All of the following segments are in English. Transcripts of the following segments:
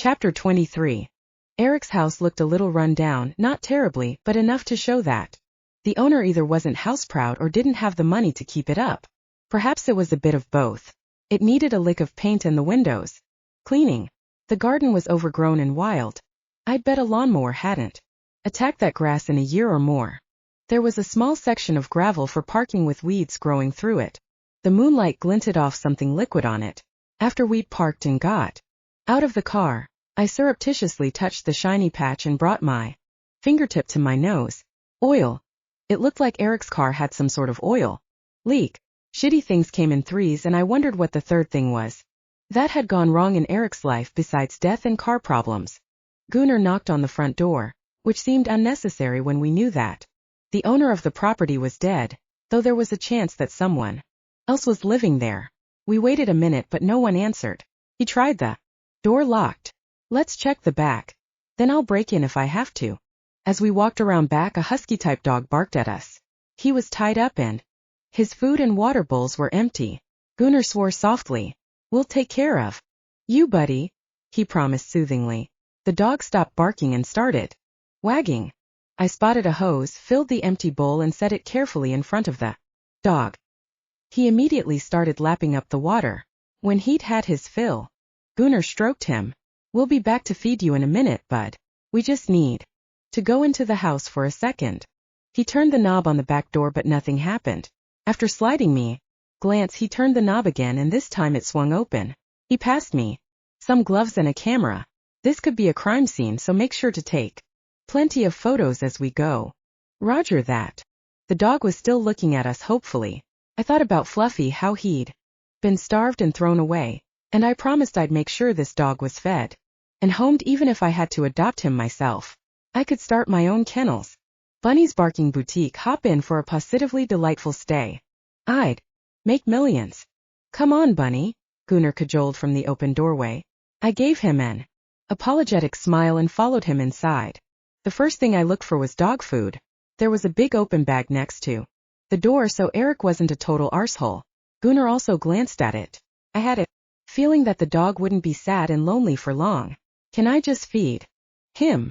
Chapter 23. Eric's house looked a little run down, not terribly, but enough to show that the owner either wasn't house-proud or didn't have the money to keep it up. Perhaps it was a bit of both. It needed a lick of paint in the windows. Cleaning. The garden was overgrown and wild. I'd bet a lawnmower hadn't attacked that grass in a year or more. There was a small section of gravel for parking with weeds growing through it. The moonlight glinted off something liquid on it. After we'd parked and got out of the car, I surreptitiously touched the shiny patch and brought my fingertip to my nose. Oil. It looked like Eric's car had some sort of oil leak. Shitty things came in threes, and I wondered what the third thing was that had gone wrong in Eric's life besides death and car problems. Gunnar knocked on the front door, which seemed unnecessary when we knew that the owner of the property was dead, though there was a chance that someone else was living there. We waited a minute, but no one answered. He tried the door locked. Let's check the back. Then I'll break in if I have to. As we walked around back, a husky-type dog barked at us. He was tied up and his food and water bowls were empty. Gunnar swore softly. "We'll take care of you, buddy," he promised soothingly. The dog stopped barking and started wagging. I spotted a hose, filled the empty bowl and set it carefully in front of the dog. He immediately started lapping up the water. When he'd had his fill, Gunnar stroked him. "We'll be back to feed you in a minute, bud. We just need to go into the house for a second." He turned the knob on the back door, but nothing happened. After sliding me glance, he turned the knob again, and this time it swung open. He passed me some gloves and a camera. "This could be a crime scene, so make sure to take plenty of photos as we go." "Roger that." The dog was still looking at us hopefully. I thought about Fluffy, how he'd been starved and thrown away, and I promised I'd make sure this dog was fed and homed, even if I had to adopt him myself. I could start my own kennels. Bunny's Barking Boutique. Hop in for a positively delightful stay. I'd make millions. "Come on, Bunny," Gunnar cajoled from the open doorway. I gave him an apologetic smile and followed him inside. The first thing I looked for was dog food. There was a big open bag next to the door, so Eric wasn't a total arsehole. Gunnar also glanced at it. I had a feeling that the dog wouldn't be sad and lonely for long. "Can I just feed him?"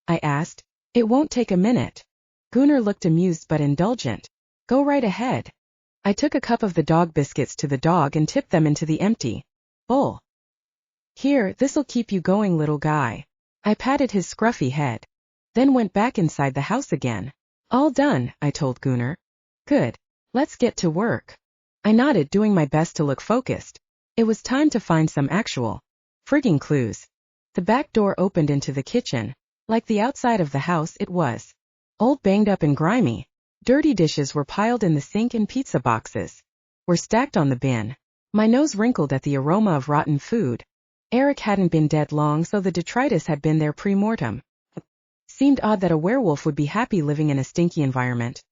I asked. "It won't take a minute." Gunnar looked amused but indulgent. "Go right ahead." I took a cup of the dog biscuits to the dog and tipped them into the empty bowl. "Here, this'll keep you going, little guy." I patted his scruffy head, then went back inside the house again. "All done," I told Gunnar. "Good. Let's get to work." I nodded, doing my best to look focused. It was time to find some actual frigging clues. The back door opened into the kitchen. Like the outside of the house, it was old, banged up and grimy. Dirty dishes were piled in the sink and pizza boxes were stacked on the bin. My nose wrinkled at the aroma of rotten food. Eric hadn't been dead long, so the detritus had been there pre-mortem. Seemed odd that a werewolf would be happy living in a stinky environment.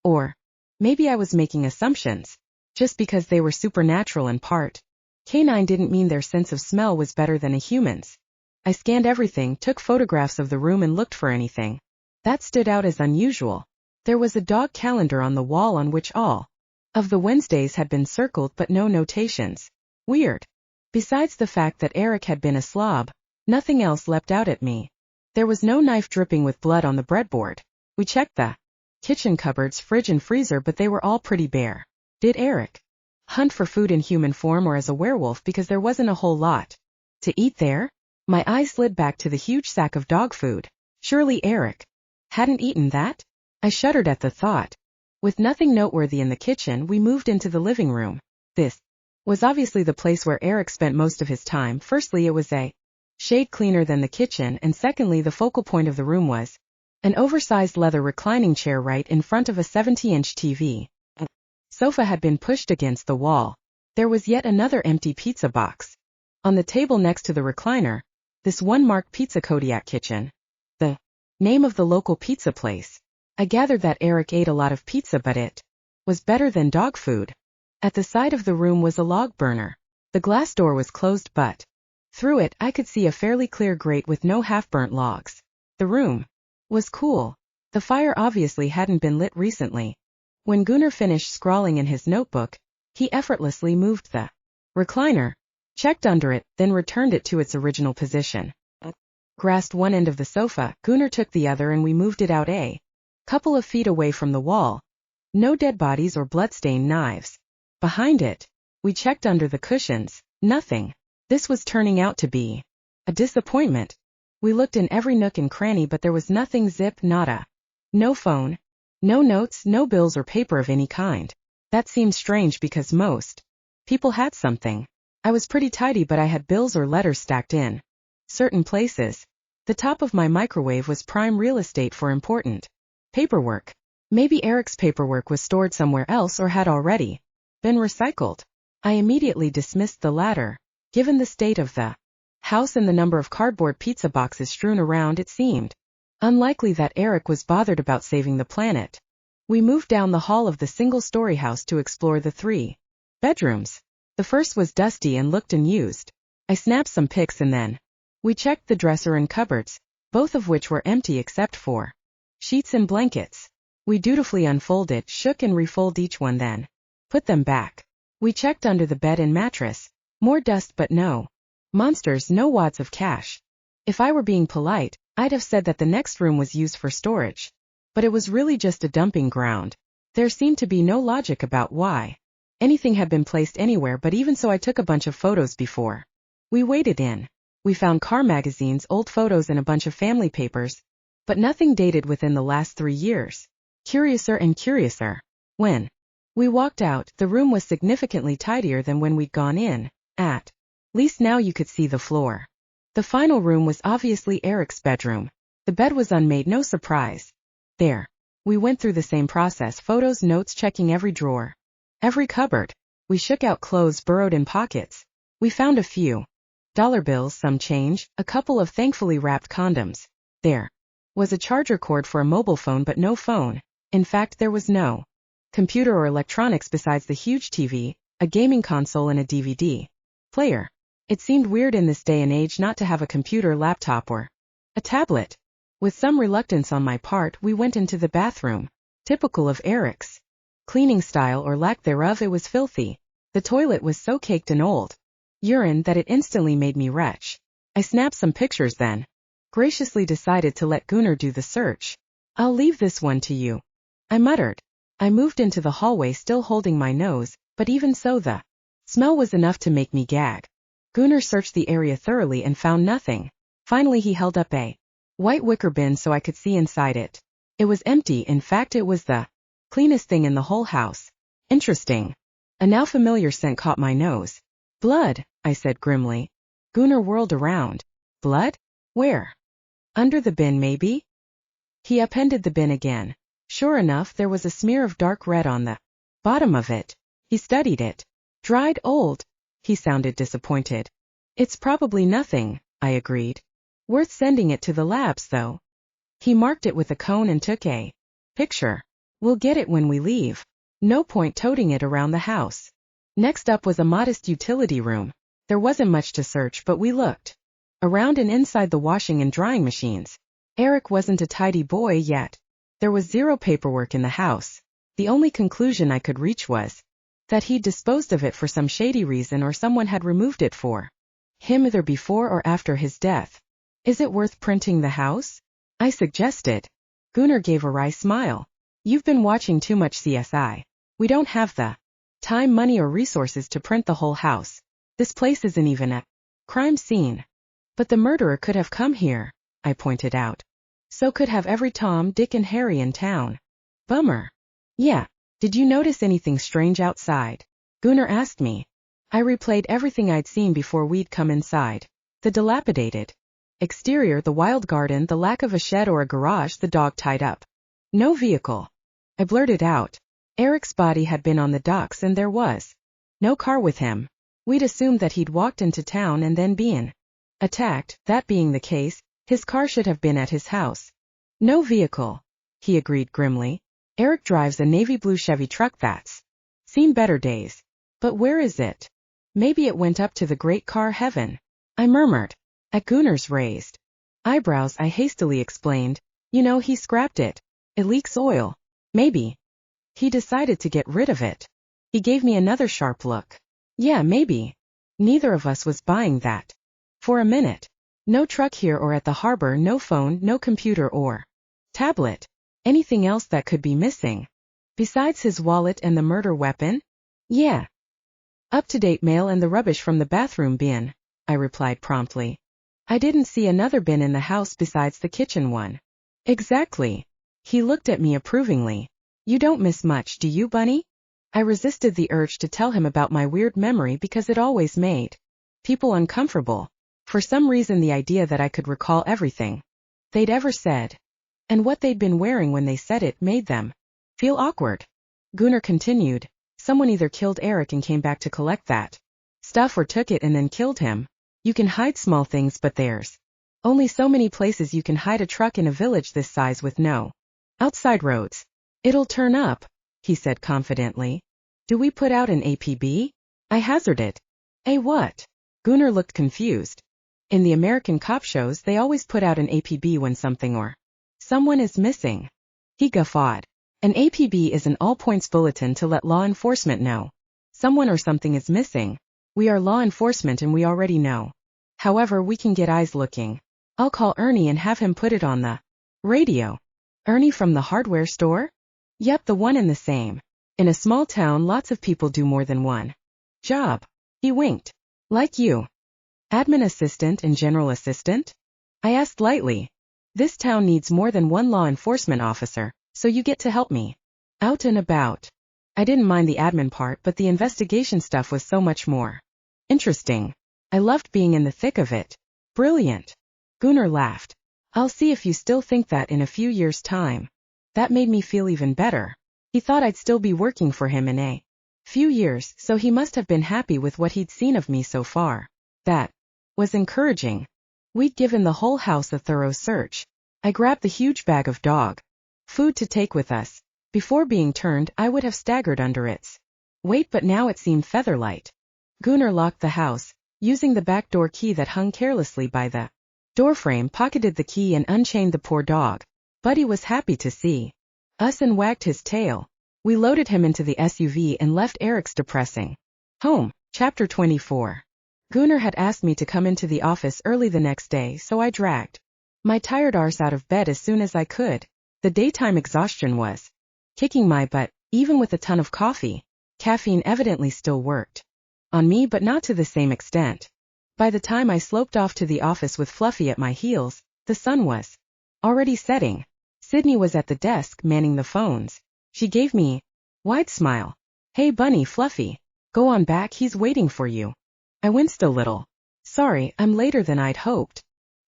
Or maybe I was making assumptions, just because they were supernatural in part. Canine didn't mean their sense of smell was better than a human's. I scanned everything, took photographs of the room and looked for anything that stood out as unusual. There was a dog calendar on the wall on which all of the Wednesdays had been circled, but no notations. Weird. Besides the fact that Eric had been a slob, nothing else leapt out at me. There was no knife dripping with blood on the breadboard. We checked the kitchen cupboards, fridge and freezer, but they were all pretty bare. Did Eric hunt for food in human form or as a werewolf, because there wasn't a whole lot to eat there? My eyes slid back to the huge sack of dog food. Surely Eric hadn't eaten that? I shuddered at the thought. With nothing noteworthy in the kitchen, we moved into the living room. This was obviously the place where Eric spent most of his time. Firstly, it was a shade cleaner than the kitchen, and secondly, the focal point of the room was an oversized leather reclining chair right in front of a 70-inch TV. A sofa had been pushed against the wall. There was yet another empty pizza box on the table next to the recliner. This one marked Pizza Kodiak Kitchen, the name of the local pizza place. I gathered that Eric ate a lot of pizza, but it was better than dog food. At the side of the room was a log burner. The glass door was closed, but through it I could see a fairly clear grate with no half-burnt logs. The room was cool. The fire obviously hadn't been lit recently. When Gunnar finished scrawling in his notebook, he effortlessly moved the recliner checked under it, then returned it to its original position. Grasped one end of the sofa, Gunnar took the other and we moved it out a couple of feet away from the wall. No dead bodies or bloodstained knives. Behind it, we checked under the cushions, nothing. This was turning out to be a disappointment. We looked in every nook and cranny but there was nothing, zip, nada. No phone, no notes, no bills or paper of any kind. That seemed strange because most people had something. I was pretty tidy but I had bills or letters stacked in certain places. The top of my microwave was prime real estate for important paperwork. Maybe Eric's paperwork was stored somewhere else or had already been recycled. I immediately dismissed the latter. Given the state of the house and the number of cardboard pizza boxes strewn around, it seemed unlikely that Eric was bothered about saving the planet. We moved down the hall of the single-story house to explore the 3 bedrooms. The first was dusty and looked unused. I snapped some pics and then we checked the dresser and cupboards, both of which were empty except for sheets and blankets. We dutifully unfolded, shook and refolded each one, then put them back. We checked under the bed and mattress. More dust but no monsters, no wads of cash. If I were being polite, I'd have said that the next room was used for storage. But it was really just a dumping ground. There seemed to be no logic about why anything had been placed anywhere, but even so I took a bunch of photos before we waded in. We found car magazines, old photos and a bunch of family papers, but nothing dated within the last 3 years. Curiouser and curiouser. When we walked out, the room was significantly tidier than when we'd gone in. At least now you could see the floor. The final room was obviously Eric's bedroom. The bed was unmade, no surprise. There. We went through the same process, photos, notes, checking every drawer, every cupboard. We shook out clothes burrowed in pockets. We found a few dollar bills, some change, a couple of thankfully wrapped condoms. There was a charger cord for a mobile phone but no phone. In fact, there was no computer or electronics besides the huge TV, a gaming console and a DVD player. It seemed weird in this day and age not to have a computer, laptop or a tablet. With some reluctance on my part, we went into the bathroom. Typical of Eric's cleaning style or lack thereof, it was filthy. The toilet was so caked in old urine that it instantly made me retch. I snapped some pictures, then graciously decided to let Gunnar do the search. I'll leave this one to you, I muttered. I moved into the hallway, still holding my nose, but even so the smell was enough to make me gag. Gunnar searched the area thoroughly and found nothing. Finally he held up a white wicker bin so I could see inside it. It was empty, in fact it was the cleanest thing in the whole house. Interesting. A now familiar scent caught my nose. Blood, I said grimly. Gunnar whirled around. Blood? Where? Under the bin, maybe? He upended the bin again. Sure enough, there was a smear of dark red on the bottom of it. He studied it. Dried, old. He sounded disappointed. It's probably nothing, I agreed. Worth sending it to the labs, though. He marked it with a cone and took a picture. We'll get it when we leave. No point toting it around the house. Next up was a modest utility room. There wasn't much to search, but we looked around and inside the washing and drying machines. Eric wasn't a tidy boy yet. There was zero paperwork in the house. The only conclusion I could reach was that he'd disposed of it for some shady reason, or someone had removed it for him either before or after his death. Is it worth printing the house? I suggested. Gunnar gave a wry smile. You've been watching too much CSI. We don't have the time, money, or resources to print the whole house. This place isn't even a crime scene. But the murderer could have come here, I pointed out. So could have every Tom, Dick, and Harry in town. Bummer. Yeah. Did you notice anything strange outside? Gunnar asked me. I replayed everything I'd seen before we'd come inside. The dilapidated exterior, the wild garden, the lack of a shed or a garage, the dog tied up. No vehicle. I blurted out. Eric's body had been on the docks and there was no car with him. We'd assumed that he'd walked into town and then been attacked. That being the case, his car should have been at his house. No vehicle, he agreed grimly. Eric drives a navy blue Chevy truck that's seen better days. But where is it? Maybe it went up to the great car heaven, I murmured. At Gunnar's raised eyebrows, I hastily explained. You know, he scrapped it. It leaks oil. Maybe he decided to get rid of it. He gave me another sharp look. Yeah, maybe. Neither of us was buying that. For a minute. No truck here or at the harbor, no phone, no computer or tablet. Anything else that could be missing? Besides his wallet and the murder weapon? Yeah. Up-to-date mail and the rubbish from the bathroom bin, I replied promptly. I didn't see another bin in the house besides the kitchen one. Exactly. He looked at me approvingly. You don't miss much, do you, Bunny? I resisted the urge to tell him about my weird memory because it always made people uncomfortable. For some reason, the idea that I could recall everything they'd ever said and what they'd been wearing when they said it made them feel awkward. Gunnar continued. Someone either killed Eric and came back to collect that stuff or took it and then killed him. You can hide small things, but there's only so many places you can hide a truck in a village this size with no outside roads. It'll turn up, he said confidently. Do we put out an APB? I hazarded. A what? Gunnar looked confused. In the American cop shows, they always put out an APB when something or someone is missing. He guffawed. An APB is an all-points bulletin to let law enforcement know someone or something is missing. We are law enforcement and we already know. However, we can get eyes looking. I'll call Ernie and have him put it on the radio. Ernie from the hardware store? Yep, the one and the same. In a small town, lots of people do more than one job. He winked. Like you. Admin assistant and general assistant? I asked lightly. This town needs more than one law enforcement officer, so you get to help me out and about. I didn't mind the admin part, but the investigation stuff was so much more interesting. I loved being in the thick of it. Brilliant. Gunnar laughed. I'll see if you still think that in a few years' time. That made me feel even better. He thought I'd still be working for him in a few years, so he must have been happy with what he'd seen of me so far. That was encouraging. We'd given the whole house a thorough search. I grabbed the huge bag of dog food to take with us. Before being turned, I would have staggered under its weight, but now it seemed featherlight. Gunnar locked the house, using the back door key that hung carelessly by the doorframe, pocketed the key and unchained the poor dog. Buddy was happy to see us and wagged his tail. We loaded him into the SUV and left Eric's depressing home. Chapter 24. Gunnar had asked me to come into the office early the next day, so I dragged my tired arse out of bed as soon as I could. The daytime exhaustion was kicking my butt, even with a ton of coffee. Caffeine evidently still worked on me, but not to the same extent. By the time I sloped off to the office with Fluffy at my heels, the sun was already setting. Sydney was at the desk, manning the phones. She gave me a wide smile. Hey Bunny, Fluffy. Go on back, he's waiting for you. I winced a little. Sorry, I'm later than I'd hoped.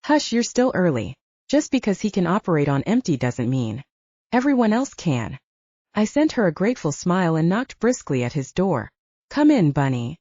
Hush, you're still early. Just because he can operate on empty doesn't mean everyone else can. I sent her a grateful smile and knocked briskly at his door. Come in, Bunny.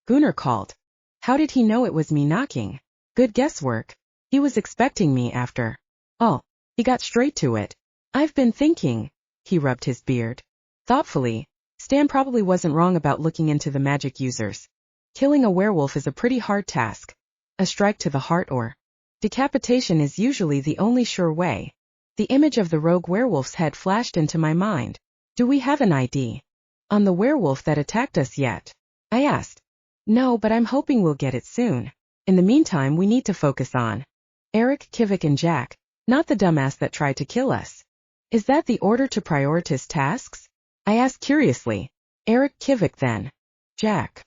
Gunnar called. How did he know it was me knocking? Good guesswork. He was expecting me after all. He got straight to it. I've been thinking. He rubbed his beard thoughtfully. Stan probably wasn't wrong about looking into the magic users. Killing a werewolf is a pretty hard task. A strike to the heart or decapitation is usually the only sure way. The image of the rogue werewolf's head flashed into my mind. Do we have an ID on the werewolf that attacked us yet? I asked. No, but I'm hoping we'll get it soon. In the meantime, we need to focus on Eric, Kivik and Jack, not the dumbass that tried to kill us. Is that the order to prioritize tasks? I asked curiously. Eric, Kivik, then Jack.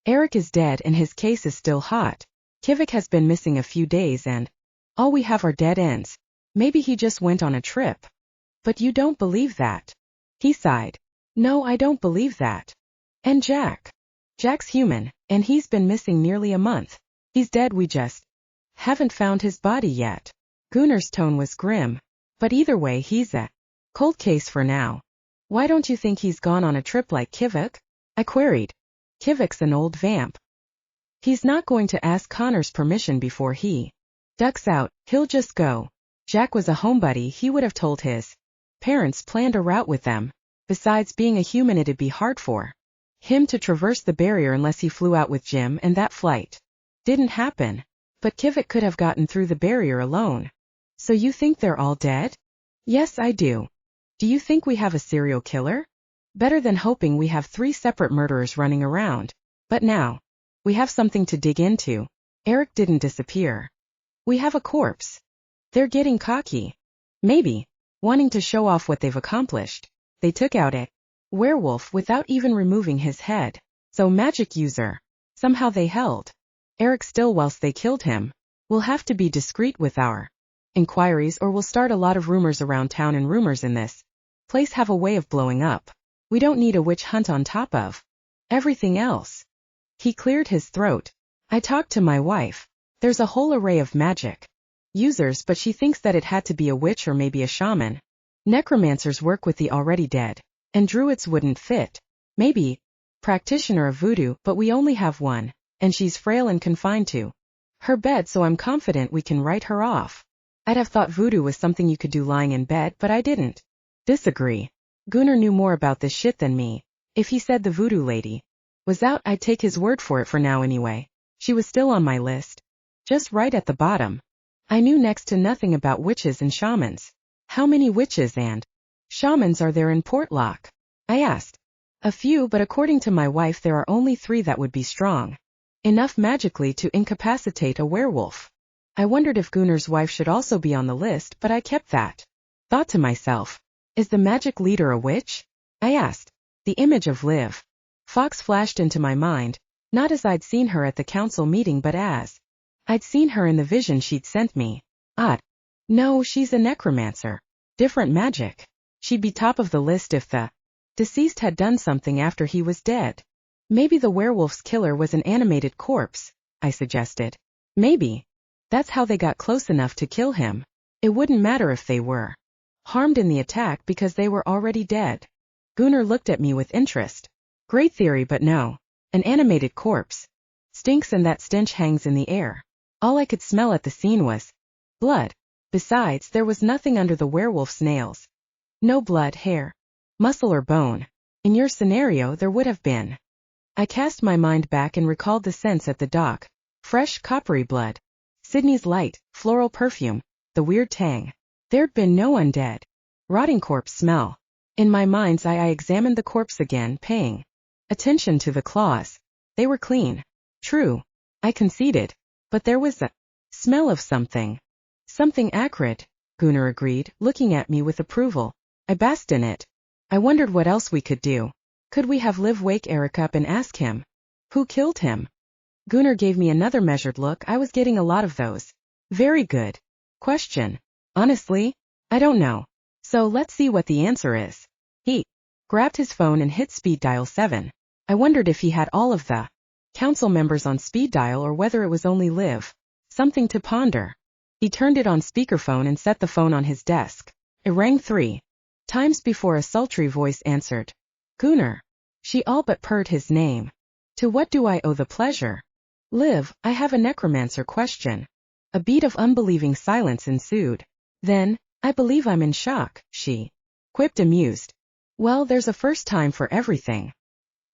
Eric is dead and his case is still hot. Kivik has been missing a few days and all we have are dead ends. Maybe he just went on a trip. But you don't believe that? He sighed. No, I don't believe that. And Jack? Jack's human, and he's been missing nearly a month. He's dead, we just haven't found his body yet. Gunnar's tone was grim. But either way, he's a cold case for now. Why don't you think he's gone on a trip like Kivik? I queried. Kivik's an old vamp. He's not going to ask Connor's permission before he ducks out. He'll just go. Jack was a homebody, he would have told his parents, planned a route with them. Besides, being a human, it'd be hard for him to traverse the barrier unless he flew out with Jim, and that flight didn't happen. But Kivik could have gotten through the barrier alone. So you think they're all dead? Yes, I do. Do you think we have a serial killer? Better than hoping we have 3 separate murderers running around. But now We have something to dig into. Eric didn't disappear. We have a corpse. They're getting cocky. Maybe. Wanting to show off what they've accomplished. They took out a werewolf without even removing his head. So magic user. Somehow they held Eric still whilst they killed him. We'll have to be discreet with our inquiries or we'll start a lot of rumors around town, and rumors in this place have a way of blowing up. We don't need a witch hunt on top of everything else. He cleared his throat. I talked to my wife. There's a whole array of magic users, but she thinks that it had to be a witch or maybe a shaman. Necromancers work with the already dead, and druids wouldn't fit. Maybe practitioner of voodoo, but we only have one, and she's frail and confined to her bed, so I'm confident we can write her off. I'd have thought voodoo was something you could do lying in bed, but I didn't. Disagree. Gunnar knew more about this shit than me. If he said the voodoo lady was out, I'd take his word for it for now anyway. She was still on my list. Just right at the bottom. I knew next to nothing about witches and shamans. How many witches and shamans are there in Portlock? I asked. A few, but according to my wife there are only 3 that would be strong enough magically to incapacitate a werewolf. I wondered if Gunnar's wife should also be on the list, but I kept that thought to myself. Is the magic leader a witch? I asked. The image of Liv Fox flashed into my mind, not as I'd seen her at the council meeting but as I'd seen her in the vision she'd sent me. Odd. No, she's a necromancer. Different magic. She'd be top of the list if the deceased had done something after he was dead. Maybe the werewolf's killer was an animated corpse, I suggested. Maybe. That's how they got close enough to kill him. It wouldn't matter if they were harmed in the attack because they were already dead. Gunnar looked at me with interest. Great theory, but no. An animated corpse stinks, and that stench hangs in the air. All I could smell at the scene was blood. Besides, there was nothing under the werewolf's nails. No blood, hair, muscle or bone. In your scenario there would have been. I cast my mind back and recalled the scents at the dock. Fresh, coppery blood. Sydney's light, floral perfume. The weird tang. There'd been no undead, rotting corpse smell. In my mind's eye I examined the corpse again, paying attention to the claws. They were clean. True. I conceded. But there was a smell of something. Something acrid, Gunnar agreed, looking at me with approval. I basked in it. I wondered what else we could do. Could we have Liv wake Eric up and ask him who killed him? Gunnar gave me another measured look. I was getting a lot of those. Very good question. Honestly, I don't know. So let's see what the answer is. He grabbed his phone and hit speed dial 7. I wondered if he had all of the council members on speed dial or whether it was only Liv. Something to ponder. He turned it on speakerphone and set the phone on his desk. It rang 3 times before a sultry voice answered. Gunnar. She all but purred his name. To what do I owe the pleasure? Liv, I have a necromancer question. A beat of unbelieving silence ensued. Then, I believe I'm in shock, she quipped, amused. Well, there's a first time for everything.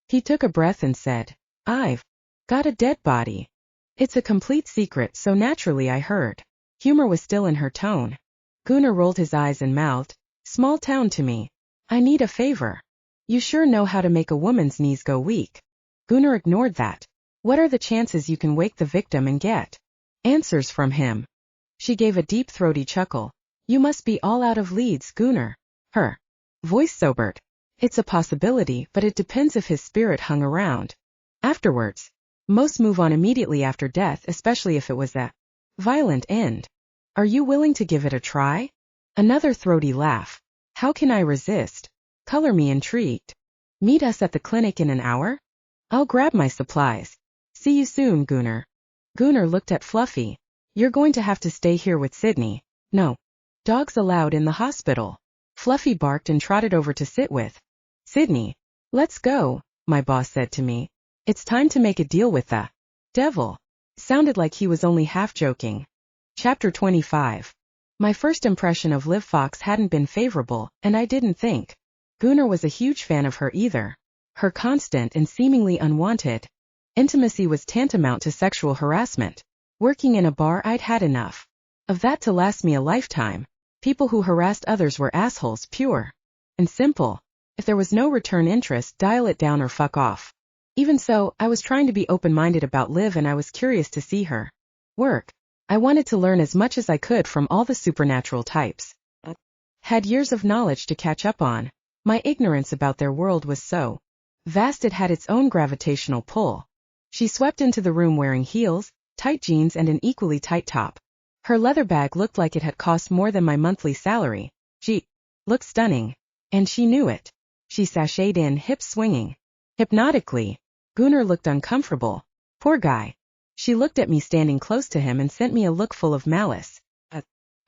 He took a breath and said, I've got a dead body. It's a complete secret, so naturally I heard. Humor was still in her tone. Gunnar rolled his eyes and mouthed, Small town to me. I need a favor. You sure know how to make a woman's knees go weak. Gunnar ignored that. What are the chances you can wake the victim and get answers from him? She gave a deep throaty chuckle. You must be all out of leads, Gunnar. Her voice sobered. It's a possibility, but it depends if his spirit hung around afterwards. Most move on immediately after death, especially if it was a violent end. Are you willing to give it a try? Another throaty laugh. How can I resist? Color me intrigued. Meet us at the clinic in an hour? I'll grab my supplies. See you soon, Gunnar. Gunnar looked at Fluffy. You're going to have to stay here with Sydney. No dogs allowed in the hospital. Fluffy barked and trotted over to sit with Sydney. Let's go, my boss said to me. It's time to make a deal with the devil. Sounded like he was only half joking. Chapter 25. My first impression of Liv Fox hadn't been favorable, and I didn't think Gunnar was a huge fan of her either. Her constant and seemingly unwanted intimacy was tantamount to sexual harassment. Working in a bar, I'd had enough of that to last me a lifetime. People who harassed others were assholes, pure and simple. If there was no return interest, dial it down or fuck off. Even so, I was trying to be open-minded about Liv and I was curious to see her work. I wanted to learn as much as I could from all the supernatural types. Had years of knowledge to catch up on. My ignorance about their world was so vast it had its own gravitational pull. She swept into the room wearing heels, tight jeans and an equally tight top. Her leather bag looked like it had cost more than my monthly salary. She looked stunning. And she knew it. She sashayed in, hips swinging. Hypnotically. Gunnar looked uncomfortable. Poor guy. She looked at me standing close to him and sent me a look full of malice.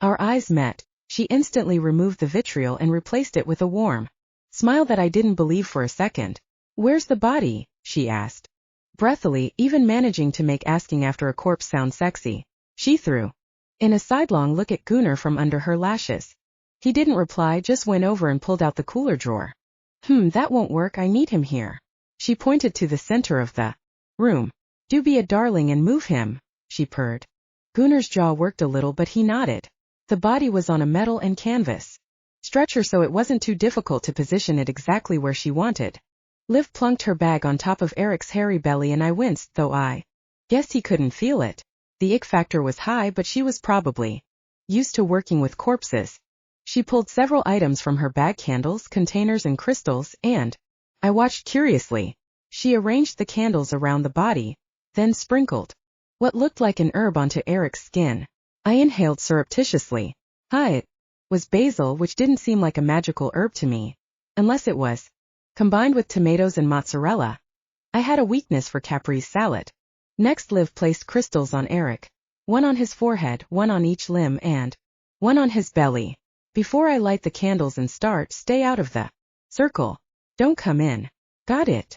Our eyes met. She instantly removed the vitriol and replaced it with a warm smile that I didn't believe for a second. Where's the body? She asked. Breathily, even managing to make asking after a corpse sound sexy. She threw in a sidelong look at Gunnar from under her lashes. He didn't reply, just went over and pulled out the cooler drawer. That won't work, I need him here. She pointed to the center of the room. Do be a darling and move him, she purred. Gunnar's jaw worked a little but he nodded. The body was on a metal and canvas stretcher so it wasn't too difficult to position it exactly where she wanted. Liv plunked her bag on top of Eric's hairy belly and I winced, though I guessed he couldn't feel it. The ick factor was high but she was probably used to working with corpses. She pulled several items from her bag, candles, containers and crystals, and I watched curiously. She arranged the candles around the body, then sprinkled what looked like an herb onto Eric's skin. I inhaled surreptitiously. It was basil, which didn't seem like a magical herb to me. Unless it was combined with tomatoes and mozzarella. I had a weakness for caprese salad. Next Liv placed crystals on Eric. One on his forehead, one on each limb and one on his belly. Before I light the candles and start, stay out of the circle. Don't come in. Got it.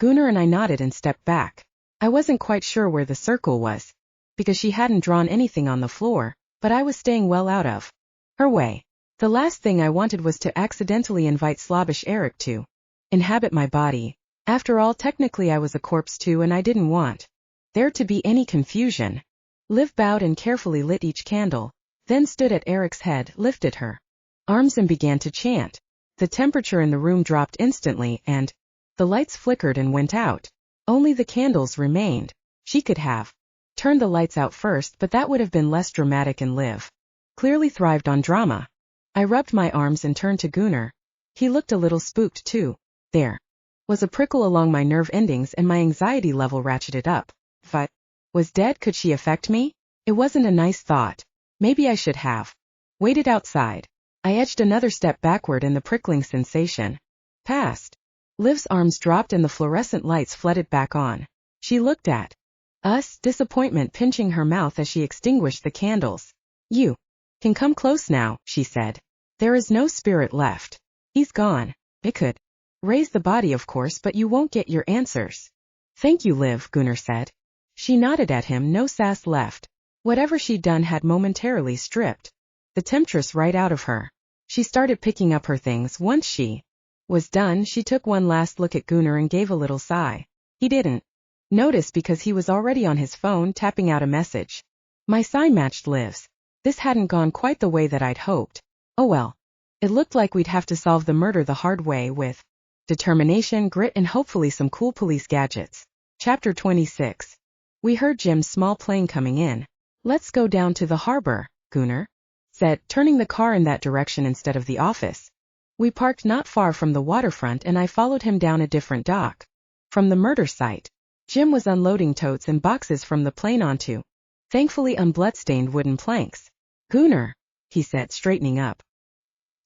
Gunnar and I nodded and stepped back. I wasn't quite sure where the circle was, because she hadn't drawn anything on the floor, but I was staying well out of her way. The last thing I wanted was to accidentally invite slobbish Eric to inhabit my body. After all, technically I was a corpse too and I didn't want there to be any confusion. Liv bowed and carefully lit each candle, then stood at Eric's head, lifted her arms and began to chant. The temperature in the room dropped instantly and the lights flickered and went out. Only the candles remained. She could have turned the lights out first, but that would have been less dramatic, and Liv clearly thrived on drama. I rubbed my arms and turned to Gunnar. He looked a little spooked too. There was a prickle along my nerve endings and my anxiety level ratcheted up. If I was dead, could she affect me? It wasn't a nice thought. Maybe I should have waited outside. I edged another step backward and the prickling sensation passed. Liv's arms dropped and the fluorescent lights flooded back on. She looked at us, disappointment pinching her mouth as she extinguished the candles. You can come close now, she said. There is no spirit left. He's gone. It could raise the body, of course, but you won't get your answers. Thank you, Liv, Gunnar said. She nodded at him, no sass left. Whatever she'd done had momentarily stripped the temptress right out of her. She started picking up her things. Once she was done, she took one last look at Gunnar and gave a little sigh. He didn't notice because he was already on his phone tapping out a message. My sigh matched Liv's. This hadn't gone quite the way that I'd hoped. Oh well. It looked like we'd have to solve the murder the hard way with determination, grit, and hopefully some cool police gadgets. Chapter 26. We heard Jim's small plane coming in. Let's go down to the harbor, Gunnar said, turning the car in that direction instead of the office. We parked not far from the waterfront and I followed him down a different dock from the murder site. Jim was unloading totes and boxes from the plane onto thankfully unbloodstained wooden planks. Gunnar, he said, straightening up.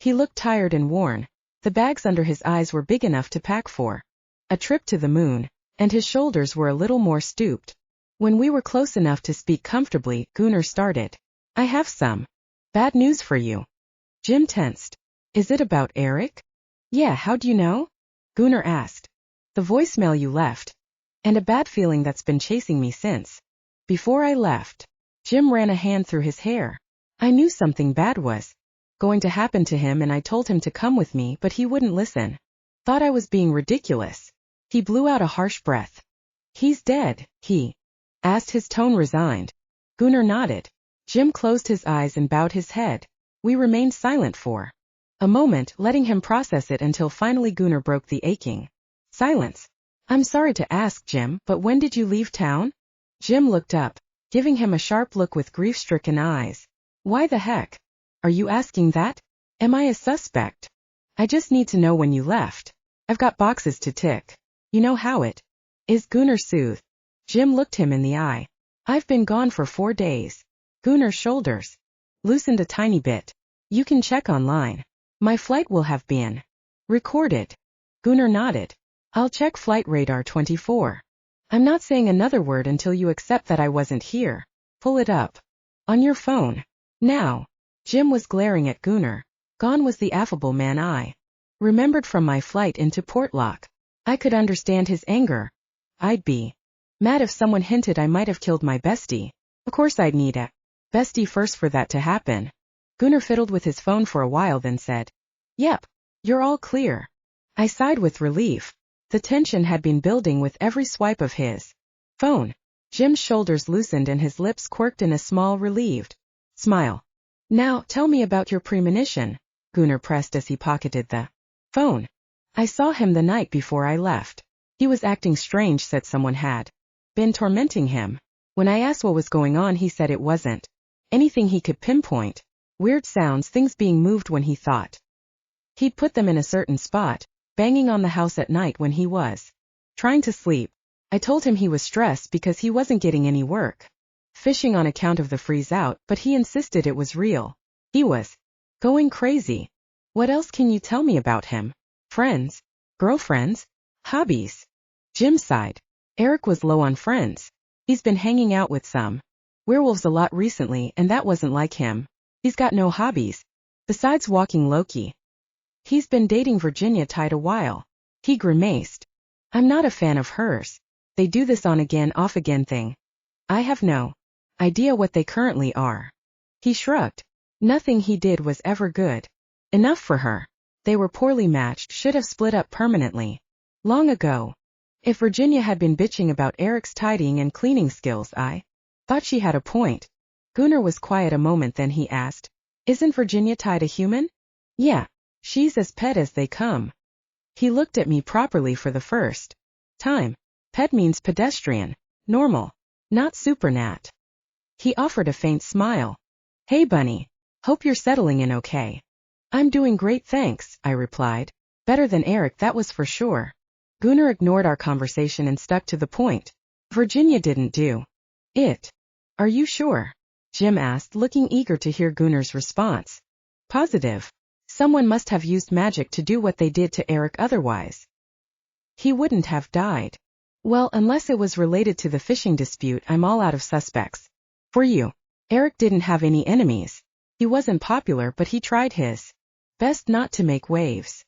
He looked tired and worn. The bags under his eyes were big enough to pack for a trip to the moon, and his shoulders were a little more stooped. When we were close enough to speak comfortably, Gunnar started. I have some bad news for you. Jim tensed. Is it about Eric? Yeah, how'd you know? Gunnar asked. The voicemail you left. And a bad feeling that's been chasing me since before I left. Jim ran a hand through his hair. I knew something bad was going to happen to him and I told him to come with me, but he wouldn't listen. Thought I was being ridiculous. He blew out a harsh breath. He's dead, he asked, his tone resigned. Gunnar nodded. Jim closed his eyes and bowed his head. We remained silent for a moment, letting him process it until finally Gunnar broke the aching silence. I'm sorry to ask, Jim, but when did you leave town? Jim looked up, giving him a sharp look with grief-stricken eyes. Why the heck? Are you asking that? Am I a suspect? I just need to know when you left. I've got boxes to tick. You know how it is, Gunnar soothed. Jim looked him in the eye. I've been gone for 4 days. Gunnar's shoulders loosened a tiny bit. You can check online. My flight will have been recorded. Gunnar nodded. I'll check flight radar 24. I'm not saying another word until you accept that I wasn't here. Pull it up. On your phone. Now. Jim was glaring at Gunnar. Gone was the affable man I remembered from my flight into Portlock. I could understand his anger. I'd be mad if someone hinted I might have killed my bestie. Of course I'd need a bestie first for that to happen. Gunnar fiddled with his phone for a while, then said, Yep, you're all clear. I sighed with relief. The tension had been building with every swipe of his phone. Jim's shoulders loosened and his lips quirked in a small, relieved smile. Now, tell me about your premonition, Gunnar pressed as he pocketed the phone. I saw him the night before I left. He was acting strange, said someone had been tormenting him. When I asked what was going on, he said it wasn't anything he could pinpoint. Weird sounds, things being moved when he thought he'd put them in a certain spot, banging on the house at night when he was trying to sleep. I told him he was stressed because he wasn't getting any work fishing on account of the freeze out, but he insisted it was real. He was going crazy. What else can you tell me about him? Friends? Girlfriends? Hobbies? Jim sighed. Eric was low on friends. He's been hanging out with some werewolves a lot recently, and that wasn't like him. He's got no hobbies. Besides walking Loki. He's been dating Virginia Tide a while. He grimaced. I'm not a fan of hers. They do this on again off again thing. I have no idea what they currently are. He shrugged. Nothing he did was ever good enough for her. They were poorly matched, should have split up permanently long ago. If Virginia had been bitching about Eric's tidying and cleaning skills, I thought she had a point. Gunnar was quiet a moment, then he asked, Isn't Virginia Tide a human? Yeah. She's as pet as they come. He looked at me properly for the first time. Pet means pedestrian, normal, not supernat. He offered a faint smile. Hey bunny, hope you're settling in okay. I'm doing great, thanks, I replied. Better than Eric, that was for sure. Gunnar ignored our conversation and stuck to the point. Virginia didn't do it. Are you sure? Jim asked, looking eager to hear Gunnar's response. Positive. Someone must have used magic to do what they did to Eric, otherwise he wouldn't have died. Well, unless it was related to the fishing dispute, I'm all out of suspects. For you. Eric didn't have any enemies. He wasn't popular, but he tried his best not to make waves.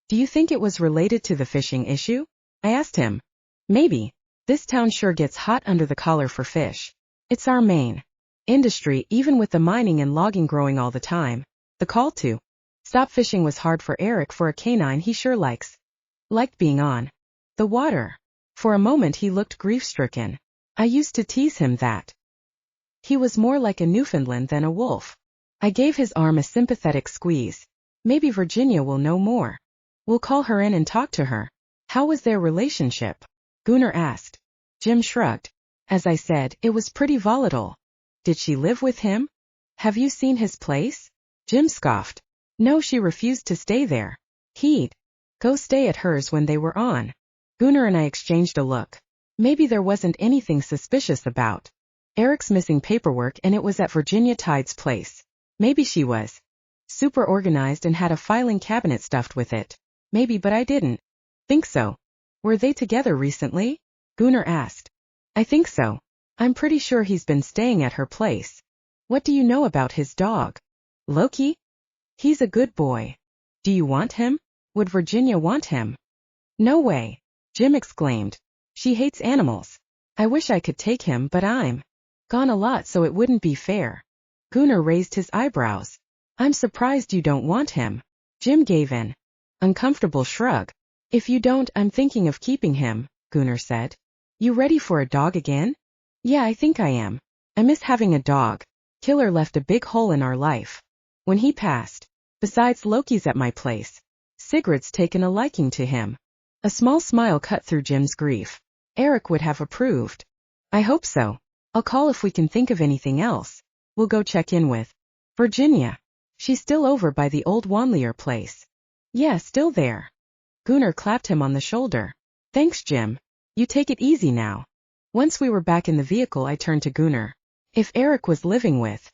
Do you think it was related to the fishing issue? I asked him. Maybe. This town sure gets hot under the collar for fish. It's our main industry, even with the mining and logging growing all the time. The call to stop fishing was hard for Eric, for a canine he sure liked being on the water. For a moment he looked grief-stricken. I used to tease him that he was more like a Newfoundland than a wolf. I gave his arm a sympathetic squeeze. Maybe Virginia will know more. We'll call her in and talk to her. How was their relationship? Gunnar asked. Jim shrugged. As I said, it was pretty volatile. Did she live with him? Have you seen his place? Jim scoffed. No, she refused to stay there. He'd go stay at hers when they were on. Gunnar and I exchanged a look. Maybe there wasn't anything suspicious about Eric's missing paperwork, and it was at Virginia Tide's place. Maybe she was super organized and had a filing cabinet stuffed with it. Maybe, but I didn't think so. Were they together recently? Gunnar asked. I think so. I'm pretty sure he's been staying at her place. What do you know about his dog? Loki? He's a good boy. Do you want him? Would Virginia want him? No way, Jim exclaimed. She hates animals. I wish I could take him, but I'm gone a lot, so it wouldn't be fair. Gunnar raised his eyebrows. I'm surprised you don't want him. Jim gave an uncomfortable shrug. If you don't, I'm thinking of keeping him, Gunnar said. You ready for a dog again? Yeah, I think I am. I miss having a dog. Killer left a big hole in our life when he passed. Besides, Loki's at my place. Sigrid's taken a liking to him. A small smile cut through Jim's grief. Eric would have approved. I hope so. I'll call if we can think of anything else. We'll go check in with Virginia. She's still over by the old Wanlier place. Yeah, still there. Gunnar clapped him on the shoulder. Thanks, Jim. You take it easy now. Once we were back in the vehicle, I turned to Gunnar. If Eric was living with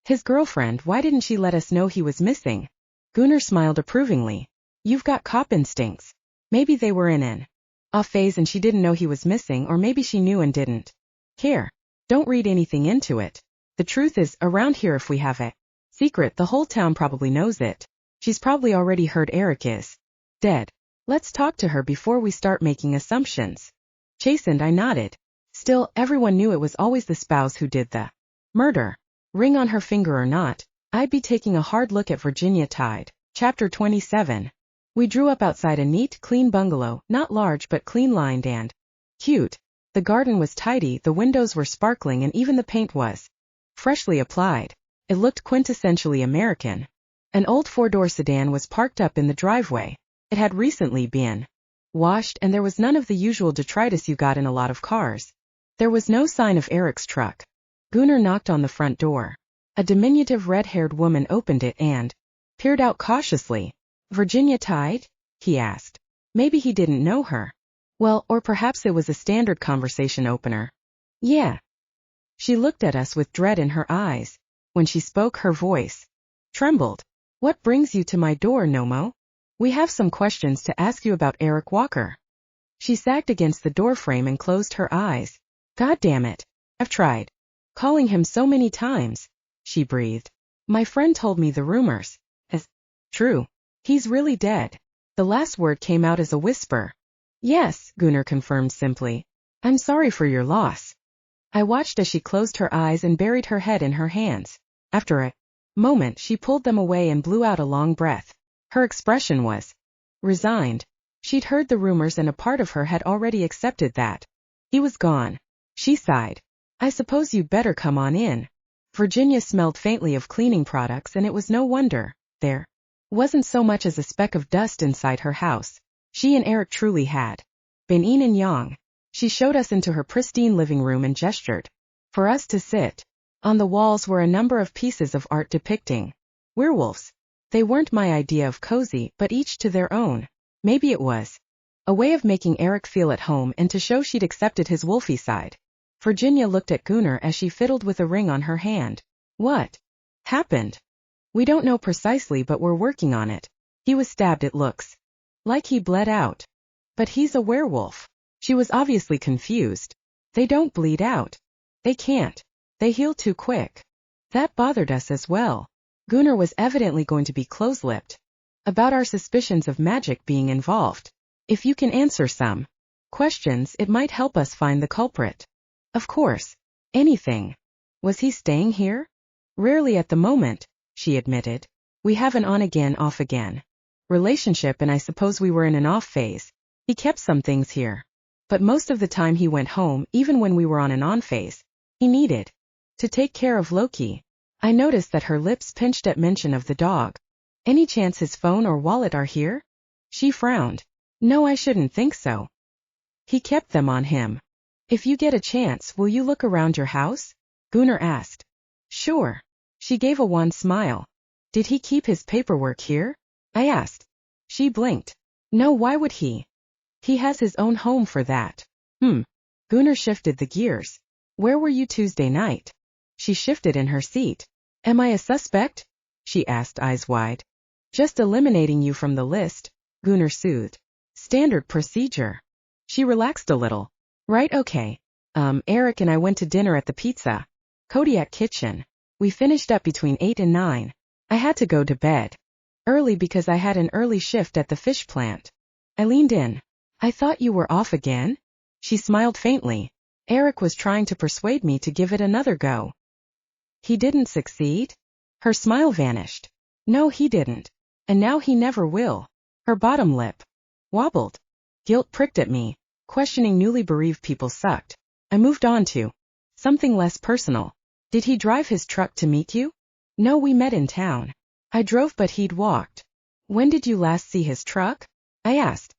his girlfriend, why didn't she let us know he was missing? Gunnar smiled approvingly. You've got cop instincts. Maybe they were in an off phase and she didn't know he was missing, or maybe she knew and didn't care. Don't read anything into it. The truth is, around here, if we have a secret, the whole town probably knows it. She's probably already heard Eric is dead. Let's talk to her before we start making assumptions. Chastened, I nodded. Still, everyone knew it was always the spouse who did the murder. Ring on her finger or not, I'd be taking a hard look at Virginia Tide. Chapter 27. We drew up outside a neat, clean bungalow, not large but clean-lined and cute. The garden was tidy, the windows were sparkling, and even the paint was freshly applied. It looked quintessentially American. An old four-door sedan was parked up in the driveway. It had recently been washed, and there was none of the usual detritus you got in a lot of cars. There was no sign of Eric's truck. Gunnar knocked on the front door. A diminutive red-haired woman opened it and peered out cautiously. Virginia Tide? He asked. Maybe he didn't know her. Well, or perhaps it was a standard conversation opener. Yeah. She looked at us with dread in her eyes. When she spoke, her voice trembled. What brings you to my door, Nomo? We have some questions to ask you about Eric Walker. She sagged against the doorframe and closed her eyes. God damn it. I've tried calling him so many times, she breathed. My friend told me the rumors. As true. He's really dead. The last word came out as a whisper. Yes, Gunnar confirmed simply. I'm sorry for your loss. I watched as she closed her eyes and buried her head in her hands. After a moment, she pulled them away and blew out a long breath. Her expression was resigned. She'd heard the rumors, and a part of her had already accepted that he was gone. She sighed. I suppose you'd better come on in. Virginia smelled faintly of cleaning products, and it was no wonder. There wasn't so much as a speck of dust inside her house. She and Eric truly had been yin and yang. She showed us into her pristine living room and gestured for us to sit. On the walls were a number of pieces of art depicting werewolves. They weren't my idea of cozy, but each to their own. Maybe it was a way of making Eric feel at home and to show she'd accepted his wolfy side. Virginia looked at Gunnar as she fiddled with a ring on her hand. What happened? We don't know precisely, but we're working on it. He was stabbed, it looks like he bled out. But he's a werewolf. She was obviously confused. They don't bleed out. They can't. They heal too quick. That bothered us as well. Gunnar was evidently going to be close-lipped about our suspicions of magic being involved. If you can answer some questions, it might help us find the culprit. Of course. Anything. Was he staying here? Rarely at the moment, she admitted. We have an on-again, off-again relationship, and I suppose we were in an off phase. He kept some things here. But most of the time he went home, even when we were on an on phase. He needed to take care of Loki. I noticed that her lips pinched at mention of the dog. Any chance his phone or wallet are here? She frowned. No, I shouldn't think so. He kept them on him. If you get a chance, will you look around your house? Gunnar asked. Sure. She gave a wan smile. Did he keep his paperwork here? I asked. She blinked. No, why would he? He has his own home for that. Gunnar shifted the gears. Where were you Tuesday night? She shifted in her seat. Am I a suspect? She asked, eyes wide. Just eliminating you from the list, Gunnar soothed. Standard procedure. She relaxed a little. Right, okay. Eric and I went to dinner at the Pizza Kodiak Kitchen. We finished up between 8 and 9. I had to go to bed early because I had an early shift at the fish plant. I leaned in. I thought you were off again? She smiled faintly. Eric was trying to persuade me to give it another go. He didn't succeed? Her smile vanished. No, he didn't. And now he never will. Her bottom lip wobbled. Guilt pricked at me. Questioning newly bereaved people sucked. I moved on to something less personal. Did he drive his truck to meet you? No, we met in town. I drove, but he'd walked. When did you last see his truck? I asked.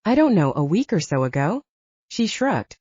I don't know, a week or so ago? She shrugged.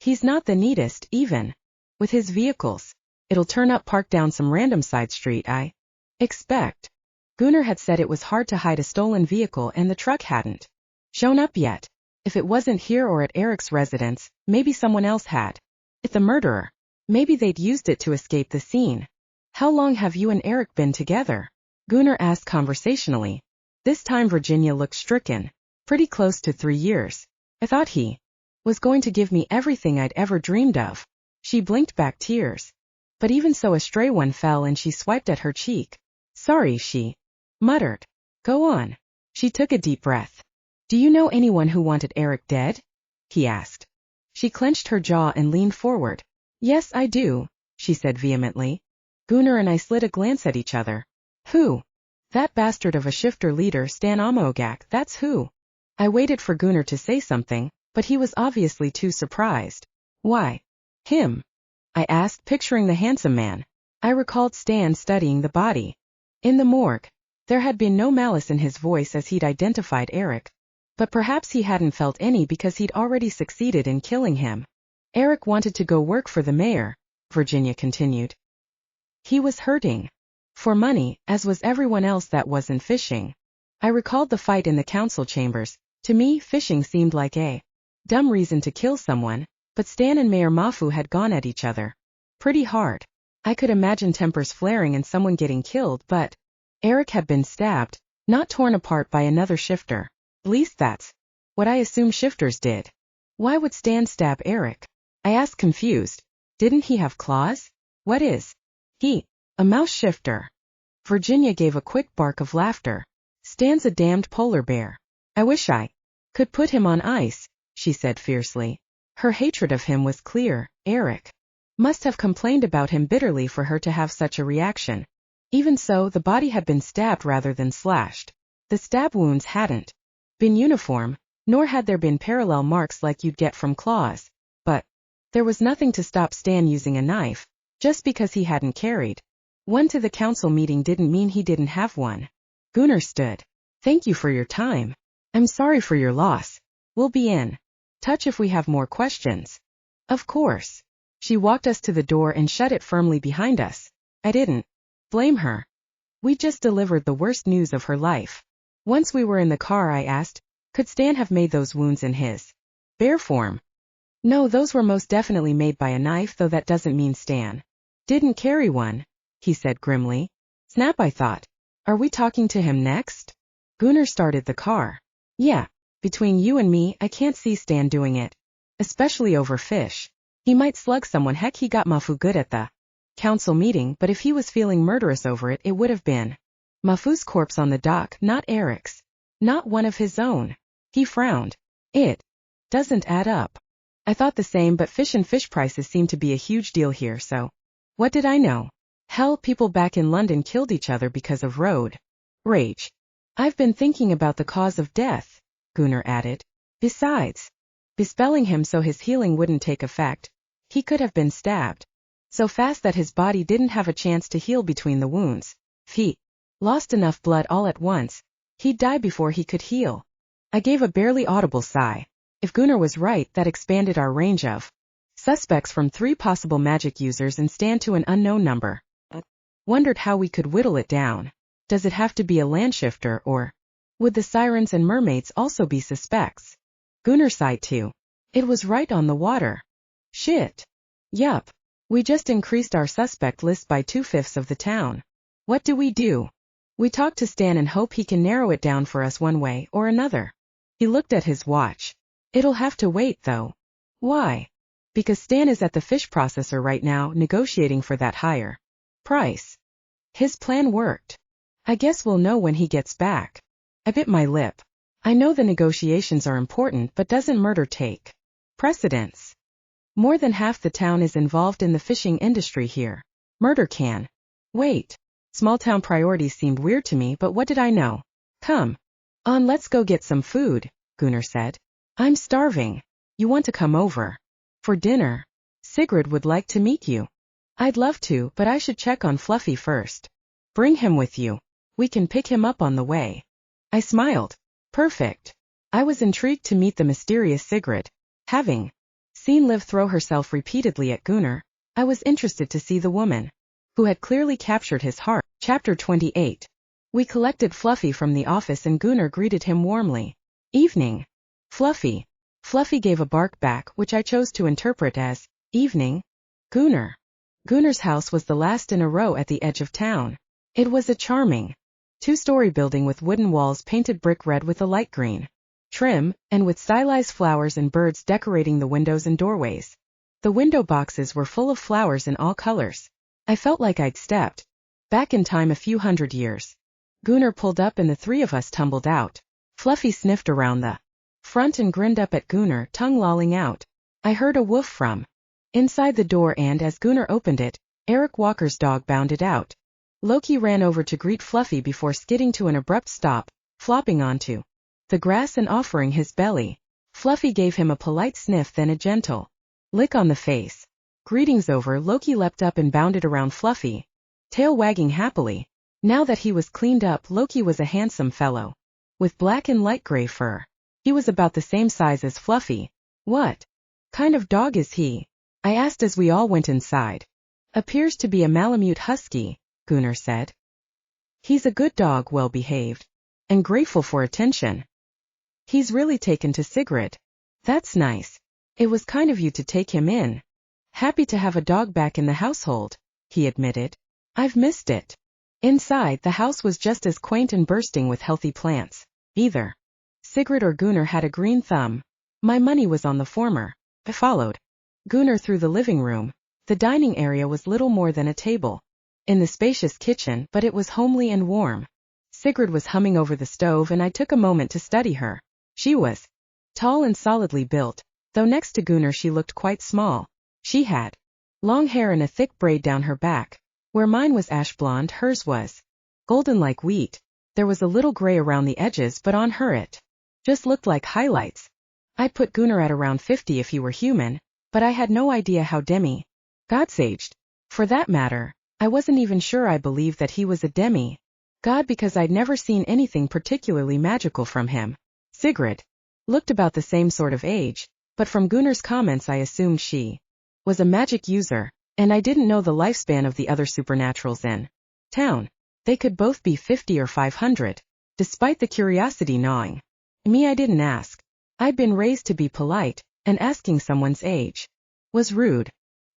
He's not the neatest, even. With his vehicles. It'll turn up parked down some random side street, I expect. Gunnar had said it was hard to hide a stolen vehicle and the truck hadn't shown up yet. If it wasn't here or at Eric's residence, maybe someone else had. If the murderer. Maybe they'd used it to escape the scene. How long have you and Eric been together? Gunnar asked conversationally. This time Virginia looked stricken. Pretty close to 3 years. I thought he was going to give me everything I'd ever dreamed of. She blinked back tears. But even so a stray one fell and she swiped at her cheek. Sorry, she muttered. Go on. She took a deep breath. Do you know anyone who wanted Eric dead? He asked. She clenched her jaw and leaned forward. Yes, I do, she said vehemently. Gunnar and I slid a glance at each other. Who? That bastard of a shifter leader, Stan Amogak, that's who. I waited for Gunnar to say something, but he was obviously too surprised. Why? Him? I asked, picturing the handsome man. I recalled Stan studying the body. In the morgue. There had been no malice in his voice as he'd identified Eric. But perhaps he hadn't felt any because he'd already succeeded in killing him. Eric wanted to go work for the mayor, Virginia continued. He was hurting. For money, as was everyone else that wasn't fishing. I recalled the fight in the council chambers. To me, fishing seemed like a dumb reason to kill someone, but Stan and Mayor Mafu had gone at each other. Pretty hard. I could imagine tempers flaring and someone getting killed, but Eric had been stabbed, not torn apart by another shifter. At least that's what I assume shifters did. Why would Stan stab Eric? I asked confused. Didn't he have claws? What is he? A mouse shifter. Virginia gave a quick bark of laughter. Stan's a damned polar bear. I wish I could put him on ice, she said fiercely. Her hatred of him was clear. Eric must have complained about him bitterly for her to have such a reaction. Even so, the body had been stabbed rather than slashed. The stab wounds hadn't been uniform, nor had there been parallel marks like you'd get from claws. But there was nothing to stop Stan using a knife. Just because he hadn't carried one to the council meeting didn't mean he didn't have one. Gunnar stood. Thank you for your time. I'm sorry for your loss. We'll be in touch if we have more questions. Of course. She walked us to the door and shut it firmly behind us. I didn't blame her. We just delivered the worst news of her life. Once we were in the car, I asked, could Stan have made those wounds in his bare form? No, those were most definitely made by a knife, though that doesn't mean Stan didn't carry one, he said grimly. Snap, I thought. Are we talking to him next? Gunnar started the car. Yeah, between you and me, I can't see Stan doing it. Especially over fish. He might slug someone, heck he got Mafu good at the council meeting, but if he was feeling murderous over it, it would have been Mafu's corpse on the dock, not Eric's. Not one of his own. He frowned. It doesn't add up. I thought the same, but fish and fish prices seem to be a huge deal here, so what did I know? Hell, people back in London killed each other because of road rage. I've been thinking about the cause of death, Gunnar added. Besides, bespelling him so his healing wouldn't take effect, he could have been stabbed so fast that his body didn't have a chance to heal between the wounds. If he lost enough blood all at once, he'd die before he could heal. I gave a barely audible sigh. If Gunnar was right, that expanded our range of suspects from 3 possible magic users and Stan to an unknown number. Wondered how we could whittle it down. Does it have to be a land shifter, or would the sirens and mermaids also be suspects? Gunnar sighed too. It was right on the water. Shit. Yup. We just increased our suspect list by 2/5 of the town. What do? We talk to Stan and hope he can narrow it down for us one way or another. He looked at his watch. It'll have to wait though. Why? Because Stan is at the fish processor right now negotiating for that higher price. His plan worked. I guess we'll know when he gets back. I bit my lip. I know the negotiations are important, but doesn't murder take precedence? More than half the town is involved in the fishing industry here. Murder can wait. Small town priorities seemed weird to me, but what did I know? Come on, let's go get some food, Gunnar said. I'm starving. You want to come over for dinner? Sigrid would like to meet you. I'd love to, but I should check on Fluffy first. Bring him with you. We can pick him up on the way. I smiled. Perfect. I was intrigued to meet the mysterious Sigrid. Having seen Liv throw herself repeatedly at Gunnar, I was interested to see the woman who had clearly captured his heart. Chapter 28. We collected Fluffy from the office and Gunnar greeted him warmly. Evening, Fluffy. Fluffy gave a bark back, which I chose to interpret as, evening, Gunnar. Gunnar's house was the last in a row at the edge of town. It was a charming two-story building with wooden walls painted brick red with a light green trim, and with stylized flowers and birds decorating the windows and doorways. The window boxes were full of flowers in all colors. I felt like I'd stepped back in time a few hundred years. Gunnar pulled up and the three of us tumbled out. Fluffy sniffed around the front and grinned up at Gunnar, tongue lolling out. I heard a woof from inside the door and as Gunnar opened it, Eric Walker's dog bounded out. Loki ran over to greet Fluffy before skidding to an abrupt stop, flopping onto the grass and offering his belly. Fluffy gave him a polite sniff then a gentle lick on the face. Greetings over, Loki leapt up and bounded around Fluffy, tail wagging happily. Now that he was cleaned up, Loki was a handsome fellow with black and light gray fur. He was about the same size as Fluffy. What kind of dog is he? I asked as we all went inside. Appears to be a Malamute husky, Gunnar said. He's a good dog, well behaved, and grateful for attention. He's really taken to Sigrid. That's nice. It was kind of you to take him in. Happy to have a dog back in the household, he admitted. I've missed it. Inside, the house was just as quaint and bursting with healthy plants. Either Sigrid or Gunnar had a green thumb. My money was on the former. I followed Gunnar through the living room. The dining area was little more than a table in the spacious kitchen, but it was homely and warm. Sigrid was humming over the stove and I took a moment to study her. She was tall and solidly built, though next to Gunnar she looked quite small. She had long hair and a thick braid down her back. Where mine was ash blonde, hers was golden like wheat. There was a little gray around the edges, but on her it just looked like highlights. I'd put Gunnar at around 50 if he were human, but I had no idea how demi-gods aged. For that matter, I wasn't even sure I believed that he was a demi-god because I'd never seen anything particularly magical from him. Sigrid looked about the same sort of age, but from Gunnar's comments I assumed she was a magic user, and I didn't know the lifespan of the other supernaturals in town. They could both be 50 or 500. Despite the curiosity gnawing me, I didn't ask. I'd been raised to be polite, and asking someone's age was rude.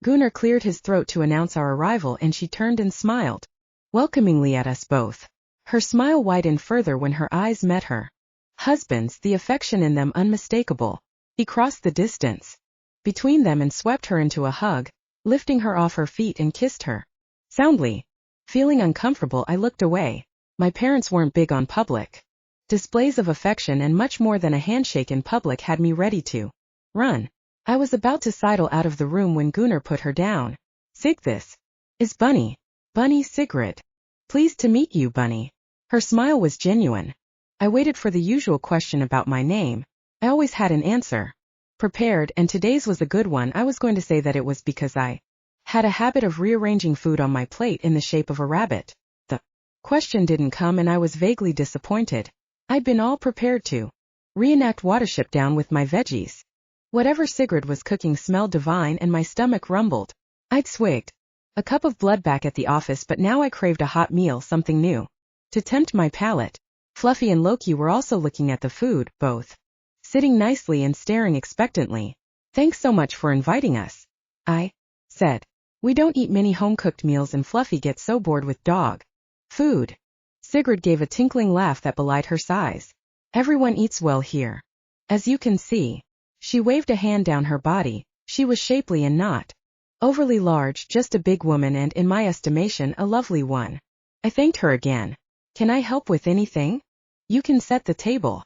Gunnar cleared his throat to announce our arrival and she turned and smiled welcomingly at us both. Her smile widened further when her eyes met her husband's, the affection in them unmistakable. He crossed the distance between them and swept her into a hug, lifting her off her feet and kissed her soundly. Feeling uncomfortable, I looked away. My parents weren't big on public displays of affection, and much more than a handshake in public had me ready to run. I was about to sidle out of the room when Gunnar put her down. Sig, this is Bunny. Bunny, Sigrid. Pleased to meet you, Bunny. Her smile was genuine. I waited for the usual question about my name. I always had an answer prepared, and today's was a good one. I was going to say that it was because I had a habit of rearranging food on my plate in the shape of a rabbit. The question didn't come and I was vaguely disappointed. I'd been all prepared to reenact Watership Down with my veggies. Whatever Sigrid was cooking smelled divine and my stomach rumbled. I'd swigged a cup of blood back at the office, but now I craved a hot meal, something new to tempt my palate. Fluffy and Loki were also looking at the food, both sitting nicely and staring expectantly. Thanks so much for inviting us, I said. We don't eat many home-cooked meals and Fluffy gets so bored with dog food. Sigrid gave a tinkling laugh that belied her size. Everyone eats well here. As you can see. She waved a hand down her body. She was shapely and not overly large, just a big woman and, in my estimation, a lovely one. I thanked her again. Can I help with anything? You can set the table.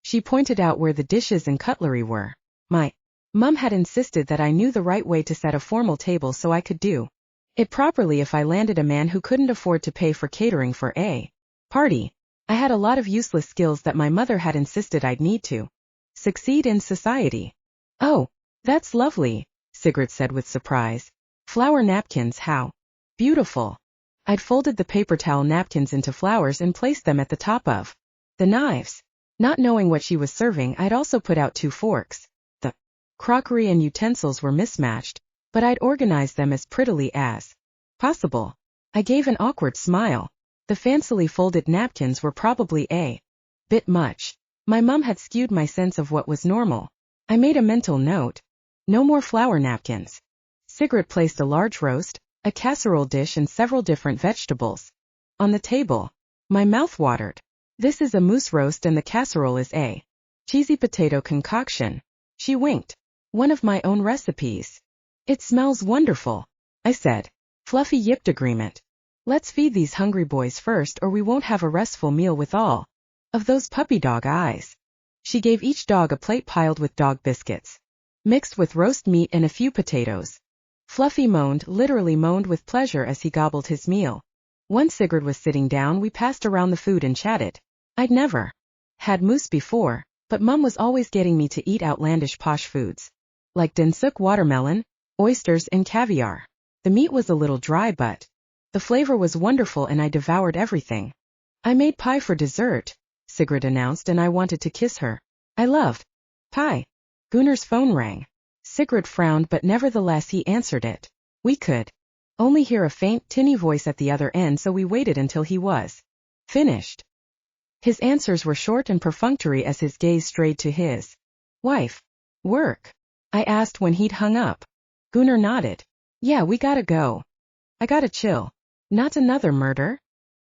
She pointed out where the dishes and cutlery were. My Mum had insisted that I knew the right way to set a formal table so I could do it properly if I landed a man who couldn't afford to pay for catering for a party. I had a lot of useless skills that my mother had insisted I'd need to succeed in society. Oh, that's lovely, Sigrid said with surprise. Flower napkins, how beautiful. I'd folded the paper towel napkins into flowers and placed them at the top of the knives. Not knowing what she was serving, I'd also put out 2 forks. The crockery and utensils were mismatched, but I'd organized them as prettily as possible. I gave an awkward smile. The fancily folded napkins were probably a bit much. My mum had skewed my sense of what was normal. I made a mental note. No more flour napkins. Sigrid placed a large roast, a casserole dish and several different vegetables on the table. My mouth watered. This is a moose roast and the casserole is a cheesy potato concoction. She winked. One of my own recipes. It smells wonderful, I said. Fluffy yipped agreement. Let's feed these hungry boys first or we won't have a restful meal with all of those puppy dog eyes. She gave each dog a plate piled with dog biscuits, mixed with roast meat and a few potatoes. Fluffy literally moaned with pleasure as he gobbled his meal. Once Sigrid was sitting down, we passed around the food and chatted. I'd never had moose before, but Mum was always getting me to eat outlandish posh foods, like dinsuk watermelon, oysters and caviar. The meat was a little dry but the flavor was wonderful and I devoured everything. I made pie for dessert, Sigrid announced, and I wanted to kiss her. I loved pie. Gunnar's phone rang. Sigrid frowned, but nevertheless he answered it. We could only hear a faint, tinny voice at the other end, so we waited until he was finished. His answers were short and perfunctory as his gaze strayed to his wife. Work? I asked when he'd hung up. Gunnar nodded. Yeah, we gotta go. I gotta chill. Not another murder?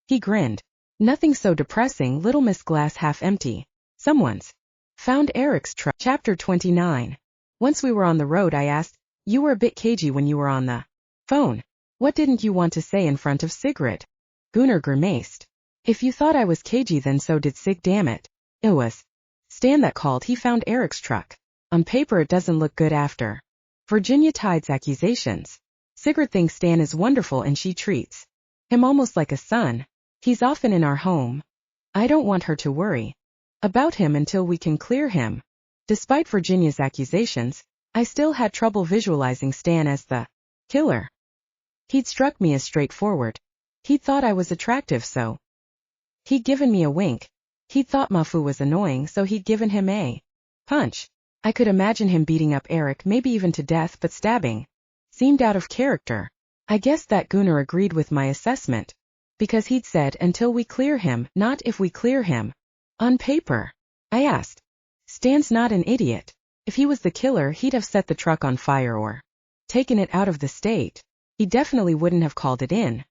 He grinned. Nothing so depressing, little Miss Glass half empty. Someone's found Eric's truck. Chapter 29. Once we were on the road, I asked, you were a bit cagey when you were on the phone. What didn't you want to say in front of Sigrid? Gunnar grimaced. If you thought I was cagey, then so did Sig, damn it. It was Stan that called. He found Eric's truck. On paper it doesn't look good after Virginia Tide's accusations. Sigrid thinks Stan is wonderful and she treats him almost like a son. He's often in our home. I don't want her to worry about him until we can clear him. Despite Virginia's accusations, I still had trouble visualizing Stan as the killer. He'd struck me as straightforward. He'd thought I was attractive, so he'd given me a wink. He'd thought Mafu was annoying, so he'd given him a punch. I could imagine him beating up Eric, maybe even to death, but stabbing seemed out of character. I guessed that Gunnar agreed with my assessment, because he'd said until we clear him, not if we clear him. On paper. I asked. Stan's not an idiot. If he was the killer, he'd have set the truck on fire or taken it out of the state. He definitely wouldn't have called it in.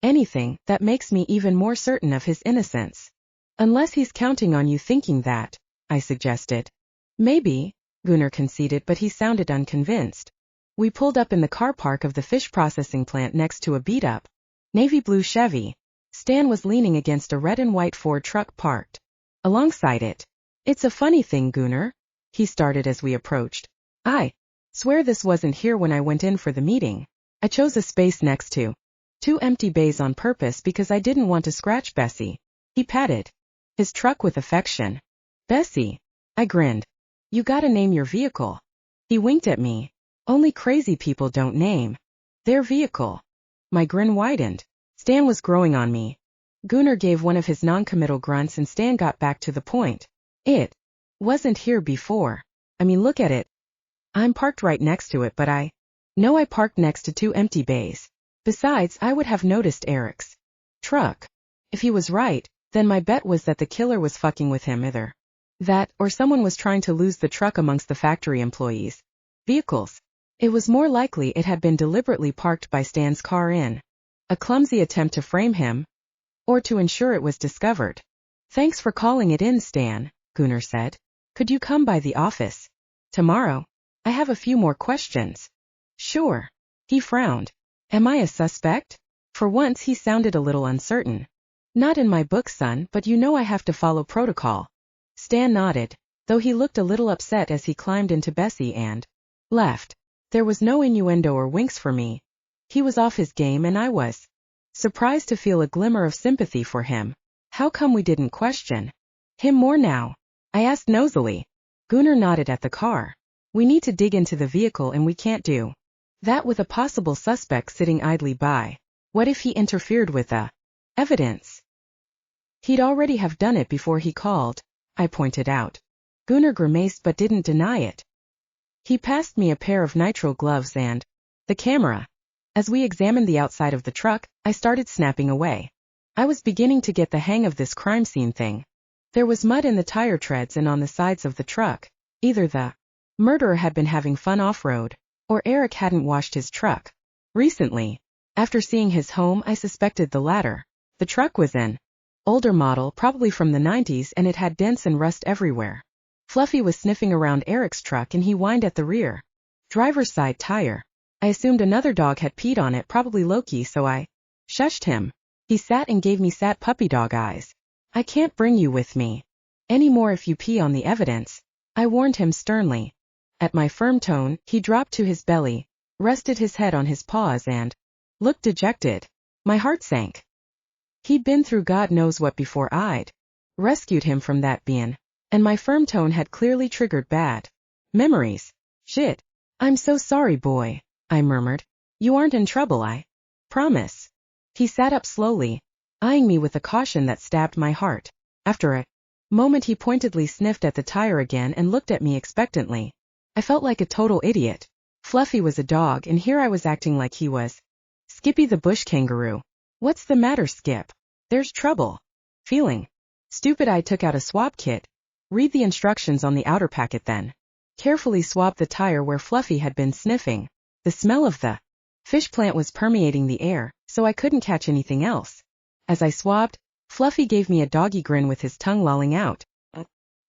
Anything that makes me even more certain of his innocence. Unless he's counting on you thinking that, I suggested. Maybe, Gunnar conceded, but he sounded unconvinced. We pulled up in the car park of the fish processing plant next to a beat-up navy blue Chevy. Stan was leaning against a red and white Ford truck parked alongside it. It's a funny thing, Gunnar, he started as we approached. I swear this wasn't here when I went in for the meeting. I chose a space next to 2 empty bays on purpose because I didn't want to scratch Bessie. He patted his truck with affection. Bessie, I grinned. You gotta name your vehicle. He winked at me. Only crazy people don't name their vehicle. My grin widened. Stan was growing on me. Gunnar gave one of his non-committal grunts and Stan got back to the point. It wasn't here before. I mean, look at it. I'm parked right next to it, but I know I parked next to 2 empty bays. Besides, I would have noticed Eric's truck. If he was right, then my bet was that the killer was fucking with him either. That, or someone was trying to lose the truck amongst the factory employees' vehicles. It was more likely it had been deliberately parked by Stan's car in a clumsy attempt to frame him, or to ensure it was discovered. Thanks for calling it in, Stan, Gunnar said. Could you come by the office tomorrow? I have a few more questions. Sure. He frowned. Am I a suspect? For once he sounded a little uncertain. Not in my book, son, but you know I have to follow protocol. Stan nodded, though he looked a little upset as he climbed into Bessie and left. There was no innuendo or winks for me. He was off his game and I was surprised to feel a glimmer of sympathy for him. How come we didn't question him more now? I asked nosily. Gunnar nodded at the car. We need to dig into the vehicle and we can't do that with a possible suspect sitting idly by. What if he interfered with the evidence? He'd already have done it before he called I pointed out. Gunnar grimaced but didn't deny it. He passed me a pair of nitrile gloves and the camera. As we examined the outside of the truck, I started snapping away. I was beginning to get the hang of this crime scene thing. There was mud in the tire treads and on the sides of the truck. Either the murderer had been having fun off-road, or Eric hadn't washed his truck recently. After seeing his home, I suspected the latter. The truck was an older model, probably from the 90s, and it had dents and rust everywhere. Fluffy was sniffing around Eric's truck and he whined at the rear driver's side tire. I assumed another dog had peed on it, probably Loki, so I shushed him. He sat and gave me sad puppy dog eyes. I can't bring you with me anymore if you pee on the evidence, I warned him sternly. At my firm tone, he dropped to his belly, rested his head on his paws and looked dejected. My heart sank. He'd been through God knows what before I'd rescued him from that bin, and my firm tone had clearly triggered bad memories. Shit. I'm so sorry, boy, I murmured. You aren't in trouble, I promise. He sat up slowly, eyeing me with a caution that stabbed my heart. After a moment he pointedly sniffed at the tire again and looked at me expectantly. I felt like a total idiot. Fluffy was a dog and here I was acting like he was Skippy the bush kangaroo. What's the matter, Skip? There's trouble. Feeling stupid, I took out a swab kit. Read the instructions on the outer packet then. Carefully swabbed the tire where Fluffy had been sniffing. The smell of the fish plant was permeating the air, so I couldn't catch anything else. As I swabbed, Fluffy gave me a doggy grin with his tongue lolling out.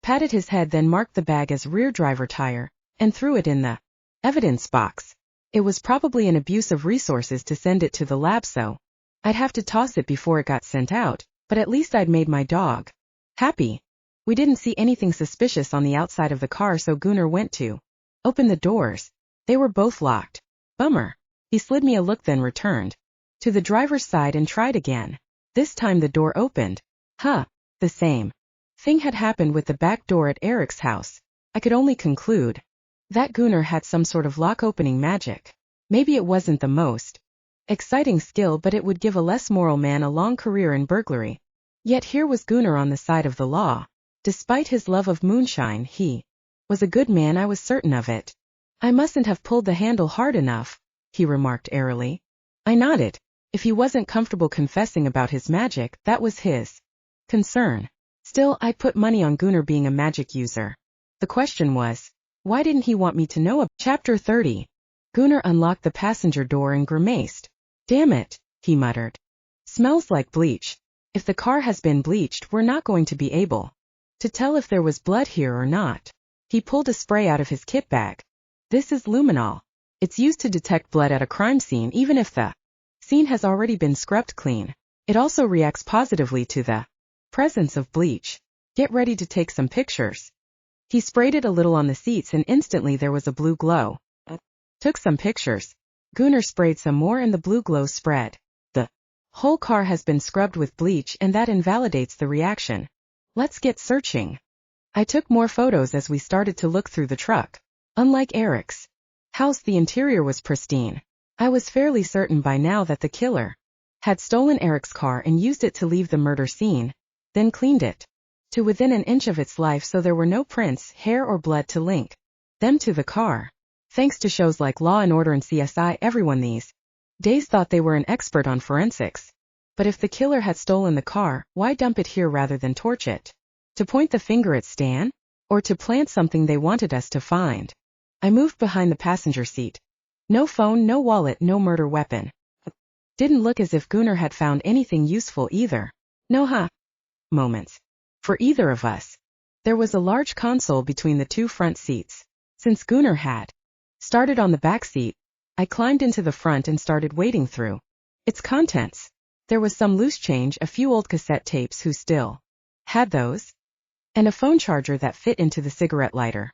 Patted his head, then marked the bag as rear driver tire, and threw it in the evidence box. It was probably an abuse of resources to send it to the lab, so I'd have to toss it before it got sent out, but at least I'd made my dog happy. We didn't see anything suspicious on the outside of the car, so Gunnar went to open the doors. They were both locked. Bummer. He slid me a look, then returned to the driver's side and tried again. This time the door opened. The same thing had happened with the back door at Eric's house. I could only conclude that Gunnar had some sort of lock-opening magic. Maybe it wasn't the most exciting skill, but it would give a less moral man a long career in burglary. Yet here was Gunnar on the side of the law. Despite his love of moonshine, he was a good man, I was certain of it. I mustn't have pulled the handle hard enough, he remarked airily. I nodded. If he wasn't comfortable confessing about his magic, that was his concern. Still, I put money on Gunnar being a magic user. The question was, why didn't he want me to know about Chapter 30. Gunnar unlocked the passenger door and grimaced. Damn it, he muttered. Smells like bleach. If the car has been bleached, we're not going to be able to tell if there was blood here or not. He pulled a spray out of his kit bag. This is luminol. It's used to detect blood at a crime scene even if the scene has already been scrubbed clean. It also reacts positively to the presence of bleach. Get ready to take some pictures. He sprayed it a little on the seats and instantly there was a blue glow. Took some pictures. Gunnar sprayed some more and the blue glow spread. The whole car has been scrubbed with bleach and that invalidates the reaction. Let's get searching. I took more photos as we started to look through the truck. Unlike Eric's house, the interior was pristine. I was fairly certain by now that the killer had stolen Eric's car and used it to leave the murder scene, then cleaned it to within an inch of its life so there were no prints, hair or blood to link them to the car. Thanks to shows like Law & Order and CSI, everyone these days thought they were an expert on forensics. But if the killer had stolen the car, why dump it here rather than torch it? To point the finger at Stan? Or to plant something they wanted us to find? I moved behind the passenger seat. No phone, no wallet, no murder weapon. Didn't look as if Gunnar had found anything useful either. No moments for either of us. There was a large console between the two front seats. Since Gunnar had started on the back seat, I climbed into the front and started wading through its contents. There was some loose change, a few old cassette tapes, who still had those, and a phone charger that fit into the cigarette lighter.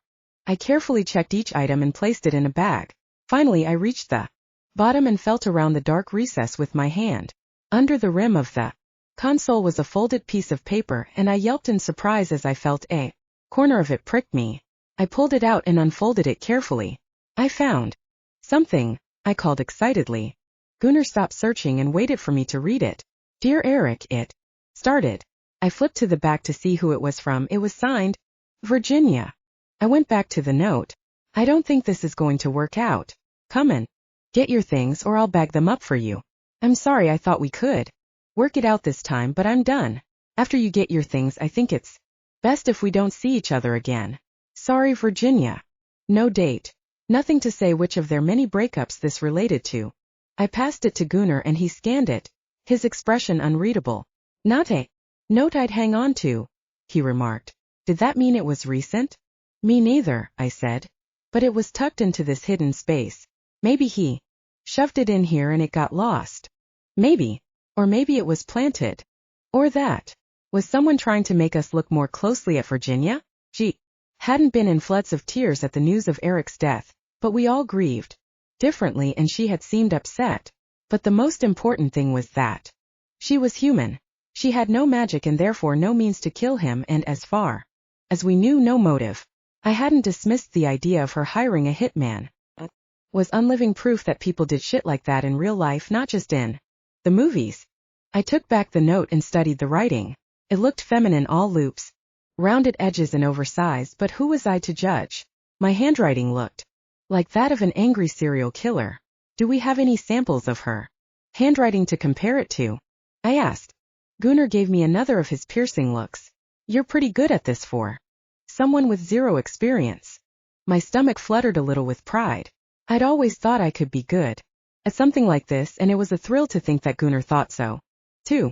I carefully checked each item and placed it in a bag. Finally I reached the bottom and felt around the dark recess with my hand. Under the rim of the console was a folded piece of paper, and I yelped in surprise as I felt a corner of it prick me. I pulled it out and unfolded it carefully. I found something, I called excitedly. Gunnar stopped searching and waited for me to read it. Dear Eric, it started. I flipped to the back to see who it was from. It was signed, Virginia. I went back to the note. I don't think this is going to work out. Come in. Get your things or I'll bag them up for you. I'm sorry, I thought we could work it out this time, but I'm done. After you get your things, I think it's best if we don't see each other again. Sorry, Virginia. No date. Nothing to say which of their many breakups this related to. I passed it to Gunnar and he scanned it, his expression unreadable. Not a note I'd hang on to, he remarked. Did that mean it was recent? Me neither, I said. But it was tucked into this hidden space. Maybe he shoved it in here and it got lost. Maybe. Or maybe it was planted. Or that. Was someone trying to make us look more closely at Virginia? She hadn't been in floods of tears at the news of Eric's death, but we all grieved differently and she had seemed upset. But the most important thing was that she was human. She had no magic and therefore no means to kill him, and as far as we knew, no motive. I hadn't dismissed the idea of her hiring a hitman. Was unliving proof that people did shit like that in real life, not just in the movies. I took back the note and studied the writing. It looked feminine, all loops, rounded edges and oversized, but who was I to judge? My handwriting looked like that of an angry serial killer. Do we have any samples of her handwriting to compare it to? I asked. Gunnar gave me another of his piercing looks. You're pretty good at this for someone with zero experience. My stomach fluttered a little with pride. I'd always thought I could be good at something like this, and it was a thrill to think that Gunnar thought so, too.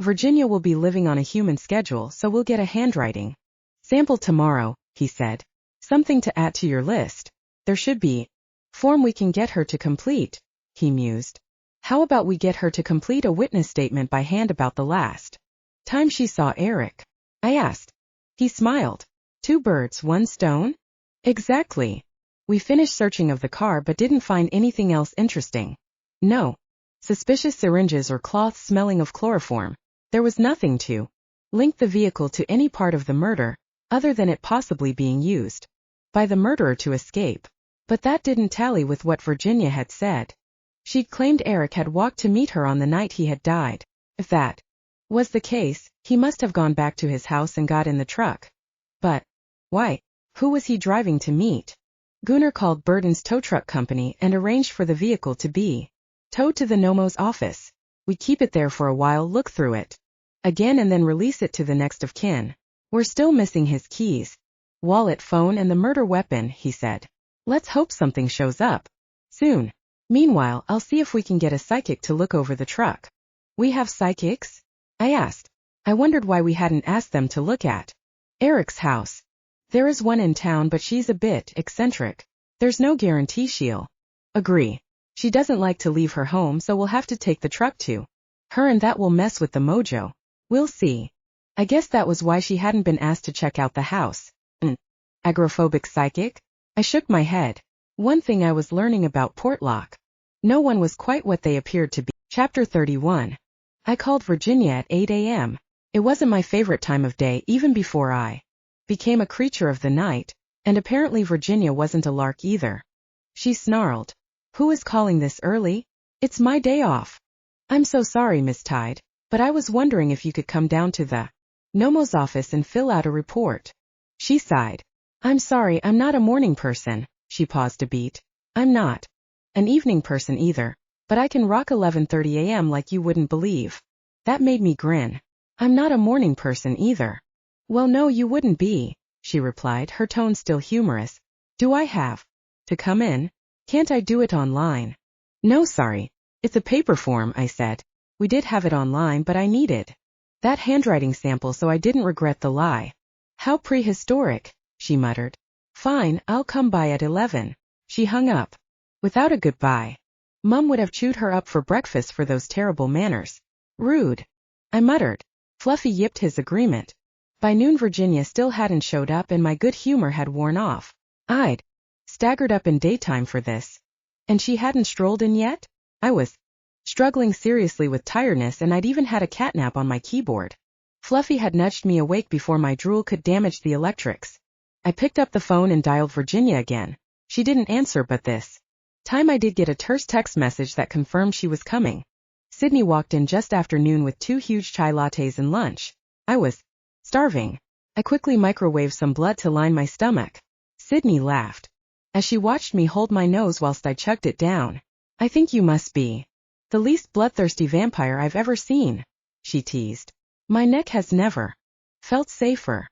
Virginia will be living on a human schedule, so we'll get a handwriting sample tomorrow, he said. Something to add to your list. There should be form we can get her to complete, he mused. How about we get her to complete a witness statement by hand about the last time she saw Eric? I asked. He smiled. 2 birds, 1 stone? Exactly. We finished searching of the car but didn't find anything else interesting. No suspicious syringes or cloths smelling of chloroform. There was nothing to link the vehicle to any part of the murder, other than it possibly being used by the murderer to escape. But that didn't tally with what Virginia had said. She'd claimed Eric had walked to meet her on the night he had died. If that was the case, he must have gone back to his house and got in the truck. But why? Who was he driving to meet? Gunnar called Burden's tow truck company and arranged for the vehicle to be towed to the Nomo's office. We keep it there for a while, look through it again, and then release it to the next of kin. We're still missing his keys, wallet, phone, and the murder weapon, he said. Let's hope something shows up soon. Meanwhile, I'll see if we can get a psychic to look over the truck. We have psychics? I asked. I wondered why we hadn't asked them to look at Eric's house. There is one in town, but she's a bit eccentric. There's no guarantee she'll agree. She doesn't like to leave her home, so we'll have to take the truck to her, and that will mess with the mojo. We'll see. I guess that was why she hadn't been asked to check out the house. An agoraphobic psychic? I shook my head. One thing I was learning about Portlock. No one was quite what they appeared to be. Chapter 31. I called Virginia at 8 a.m. It wasn't my favorite time of day, even before I became a creature of the night, and apparently Virginia wasn't a lark either. She snarled. Who is calling this early? It's my day off. I'm so sorry, Miss Tide, but I was wondering if you could come down to the Nomo's office and fill out a report. She sighed. I'm sorry, I'm not a morning person. She paused a beat. I'm not an evening person either, but I can rock 11:30 a.m. like you wouldn't believe. That made me grin. I'm not a morning person either. Well, no, you wouldn't be, she replied, her tone still humorous. Do I have to come in? Can't I do it online? No, sorry. It's a paper form, I said. We did have it online, but I needed that handwriting sample, so I didn't regret the lie. How prehistoric, she muttered. Fine, I'll come by at 11. She hung up without a goodbye. Mum would have chewed her up for breakfast for those terrible manners. Rude, I muttered. Fluffy yipped his agreement. By noon Virginia still hadn't showed up and my good humor had worn off. I'd staggered up in daytime for this. And she hadn't strolled in yet? I was struggling seriously with tiredness, and I'd even had a catnap on my keyboard. Fluffy had nudged me awake before my drool could damage the electrics. I picked up the phone and dialed Virginia again. She didn't answer, but this time I did get a terse text message that confirmed she was coming. Sydney walked in just after noon with 2 huge chai lattes and lunch. I was starving. I quickly microwaved some blood to line my stomach. Sydney laughed as she watched me hold my nose whilst I chugged it down. I think you must be the least bloodthirsty vampire I've ever seen, she teased. My neck has never felt safer.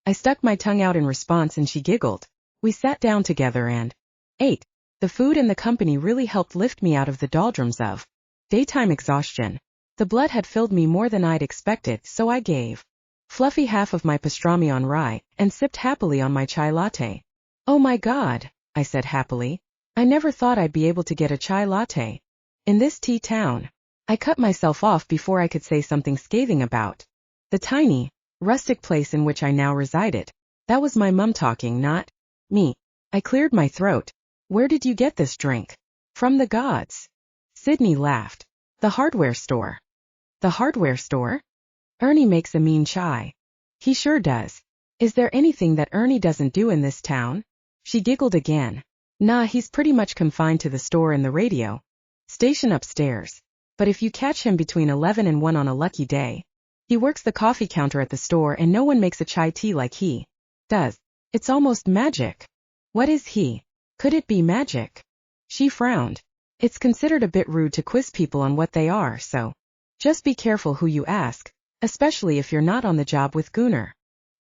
I stuck my tongue out in response and she giggled. We sat down together and ate. The food and the company really helped lift me out of the doldrums of daytime exhaustion. The blood had filled me more than I'd expected, so I gave Fluffy half of my pastrami on rye and sipped happily on my chai latte. Oh my God, I said happily. I never thought I'd be able to get a chai latte in this tea town. I cut myself off before I could say something scathing about the tiny, rustic place in which I now resided. That was my mum talking, not me. I cleared my throat. Where did you get this drink? From the gods. Sydney laughed. The hardware store. The hardware store? Ernie makes a mean chai. He sure does. Is there anything that Ernie doesn't do in this town? She giggled again. Nah, he's pretty much confined to the store and the radio station upstairs. But if you catch him between 11 and 1 on a lucky day, he works the coffee counter at the store and no one makes a chai tea like he does. It's almost magic. What is he? Could it be magic? She frowned. It's considered a bit rude to quiz people on what they are, so just be careful who you ask, especially if you're not on the job with Gunnar.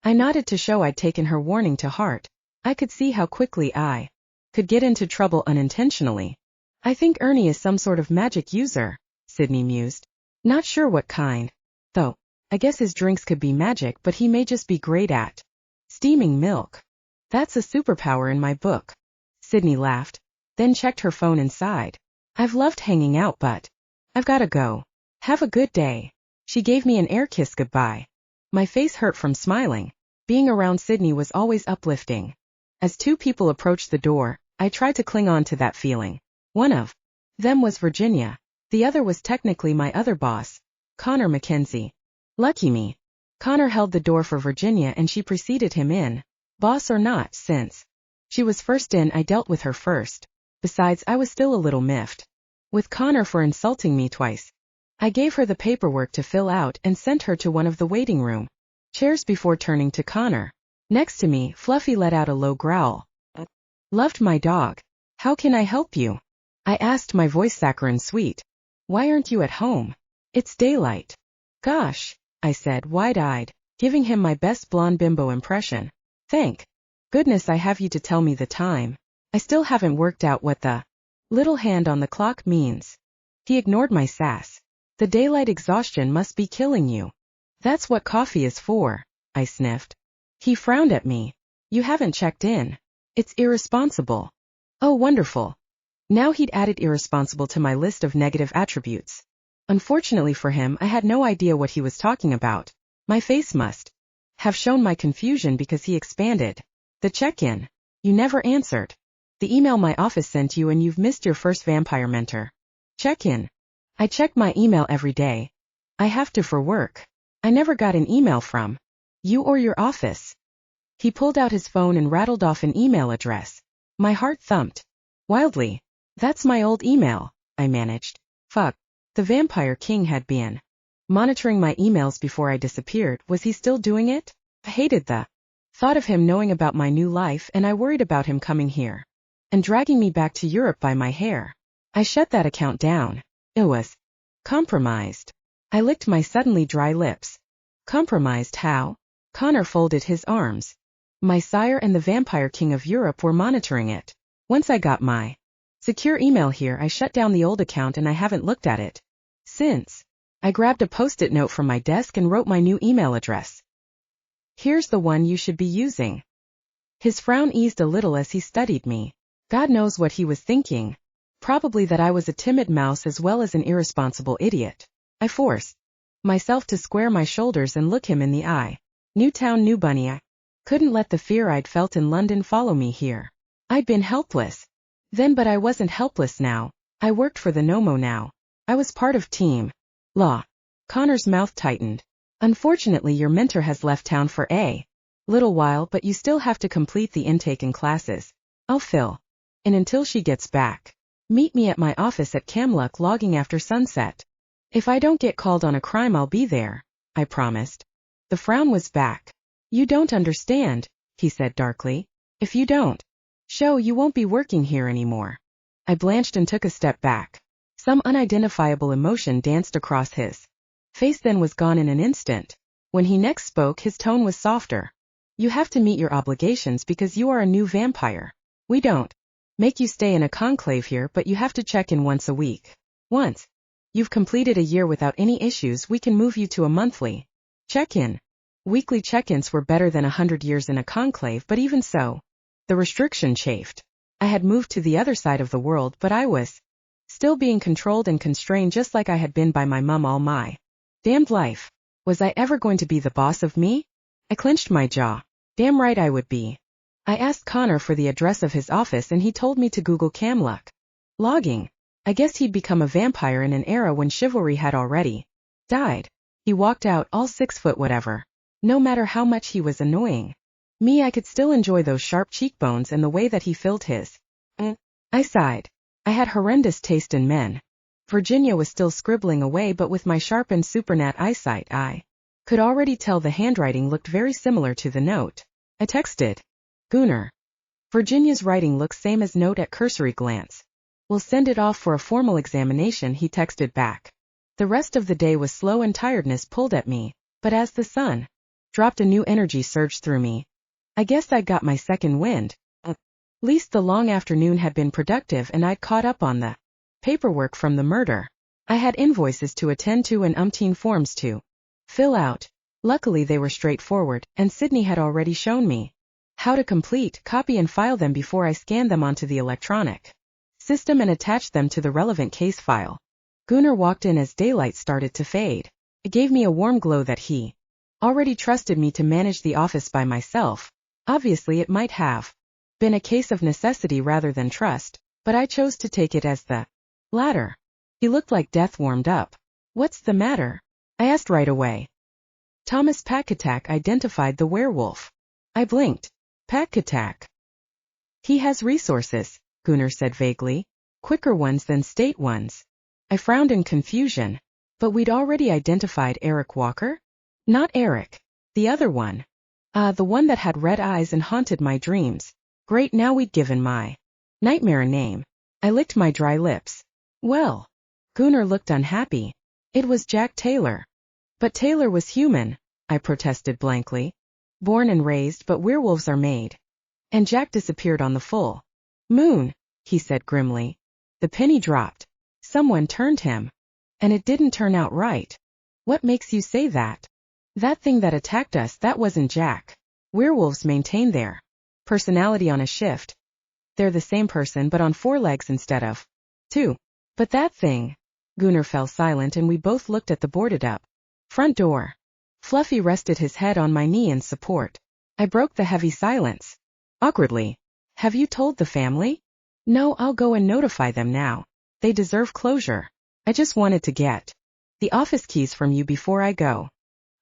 I nodded to show I'd taken her warning to heart. I could see how quickly I could get into trouble unintentionally. I think Ernie is some sort of magic user, Sydney mused. Not sure what kind, though. I guess his drinks could be magic, but he may just be great at steaming milk. That's a superpower in my book. Sydney laughed, then checked her phone and sighed. I've loved hanging out, but I've gotta go. Have a good day. She gave me an air kiss goodbye. My face hurt from smiling. Being around Sydney was always uplifting. As two people approached the door, I tried to cling on to that feeling. One of them was Virginia. The other was technically my other boss, Connor Mackenzie. Lucky me. Connor held the door for Virginia and she preceded him in. Boss or not, since she was first in, I dealt with her first. Besides, I was still a little miffed with Connor for insulting me twice. I gave her the paperwork to fill out and sent her to one of the waiting room chairs before turning to Connor. Next to me, Fluffy let out a low growl. Loved my dog. How can I help you? I asked, my voice saccharine sweet. Why aren't you at home? It's daylight. Gosh, I said, wide-eyed, giving him my best blonde bimbo impression. Thank goodness I have you to tell me the time. I still haven't worked out what the little hand on the clock means. He ignored my sass. The daylight exhaustion must be killing you. That's what coffee is for, I sniffed. He frowned at me. You haven't checked in. It's irresponsible. Oh, wonderful. Now he'd added irresponsible to my list of negative attributes. Unfortunately for him, I had no idea what he was talking about. My face must have shown my confusion because he expanded. The check-in. You never answered the email my office sent you and you've missed your first vampire mentor check-in. I check my email every day. I have to for work. I never got an email from you or your office. He pulled out his phone and rattled off an email address. My heart thumped wildly. That's my old email, I managed. Fuck. The Vampire King had been monitoring my emails before I disappeared. Was he still doing it? I hated the thought of him knowing about my new life, and I worried about him coming here and dragging me back to Europe by my hair. I shut that account down. It was compromised. I licked my suddenly dry lips. Compromised how? Connor folded his arms. My sire and the Vampire King of Europe were monitoring it. Once I got my secure email here, I shut down the old account and I haven't looked at it since. I grabbed a post-it note from my desk and wrote my new email address. Here's the one you should be using. His frown eased a little as he studied me. God knows what he was thinking. Probably that I was a timid mouse as well as an irresponsible idiot. I forced myself to square my shoulders and look him in the eye. New town, new bunny. I couldn't let the fear I'd felt in London follow me here. I'd been helpless then, but I wasn't helpless now. I worked for the Nomo now. I was part of Team Law. Connor's mouth tightened. Unfortunately, your mentor has left town for a little while, but you still have to complete the intake and classes. I'll fill in until she gets back. Meet me at my office at Camluck logging after sunset. If I don't get called on a crime, I'll be there, I promised. The frown was back. You don't understand, he said darkly. If you don't show, you won't be working here anymore. I blanched and took a step back. Some unidentifiable emotion danced across his face, then was gone in an instant. When he next spoke, his tone was softer. You have to meet your obligations because you are a new vampire. We don't make you stay in a conclave here, but you have to check in once a week. Once you've completed a year without any issues, we can move you to a monthly check-in. Weekly check-ins were better than 100 years in a conclave, but even so, the restriction chafed. I had moved to the other side of the world, but I was still being controlled and constrained just like I had been by my mum all my damned life. Was I ever going to be the boss of me? I clenched my jaw. Damn right I would be. I asked Connor for the address of his office and he told me to Google Camluck logging. I guess he'd become a vampire in an era when chivalry had already died. He walked out, all 6 foot whatever. No matter how much he was annoying me, I could still enjoy those sharp cheekbones and the way that he filled his. I sighed. I had horrendous taste in men. Virginia was still scribbling away, but with my sharpened supernat eyesight I could already tell the handwriting looked very similar to the note. I texted Gunnar. Virginia's writing looks same as note at cursory glance. We'll send it off for a formal examination, he texted back. The rest of the day was slow and tiredness pulled at me, but as the sun dropped, a new energy surged through me. I guess I'd got my second wind. At least the long afternoon had been productive and I'd caught up on the paperwork from the murder. I had invoices to attend to and umpteen forms to fill out. Luckily they were straightforward, and Sydney had already shown me how to complete, copy and file them before I scanned them onto the electronic system and attached them to the relevant case file. Gunnar walked in as daylight started to fade. It gave me a warm glow that he already trusted me to manage the office by myself. Obviously it might have been a case of necessity rather than trust, but I chose to take it as the latter. He looked like death warmed up. What's the matter? I asked right away. Thomas Packatack identified the werewolf. I blinked. Packatack. He has resources, Gunnar said vaguely. Quicker ones than state ones. I frowned in confusion. But we'd already identified Eric Walker? Not Eric. The other one. The one that had red eyes and haunted my dreams. Great, now we'd given my nightmare a name. I licked my dry lips. Well. Gunnar looked unhappy. It was Jack Taylor. But Taylor was human, I protested blankly. Born and raised, but werewolves are made. And Jack disappeared on the full moon, he said grimly. The penny dropped. Someone turned him. And it didn't turn out right. What makes you say that? That thing that attacked us, that wasn't Jack. Werewolves maintain their personality on a shift. They're the same person but on 4 legs instead of 2. But that thing. Gunnar fell silent and we both looked at the boarded up front door. Fluffy rested his head on my knee in support. I broke the heavy silence. Awkwardly. Have you told the family? No, I'll go and notify them now. They deserve closure. I just wanted to get the office keys from you before I go.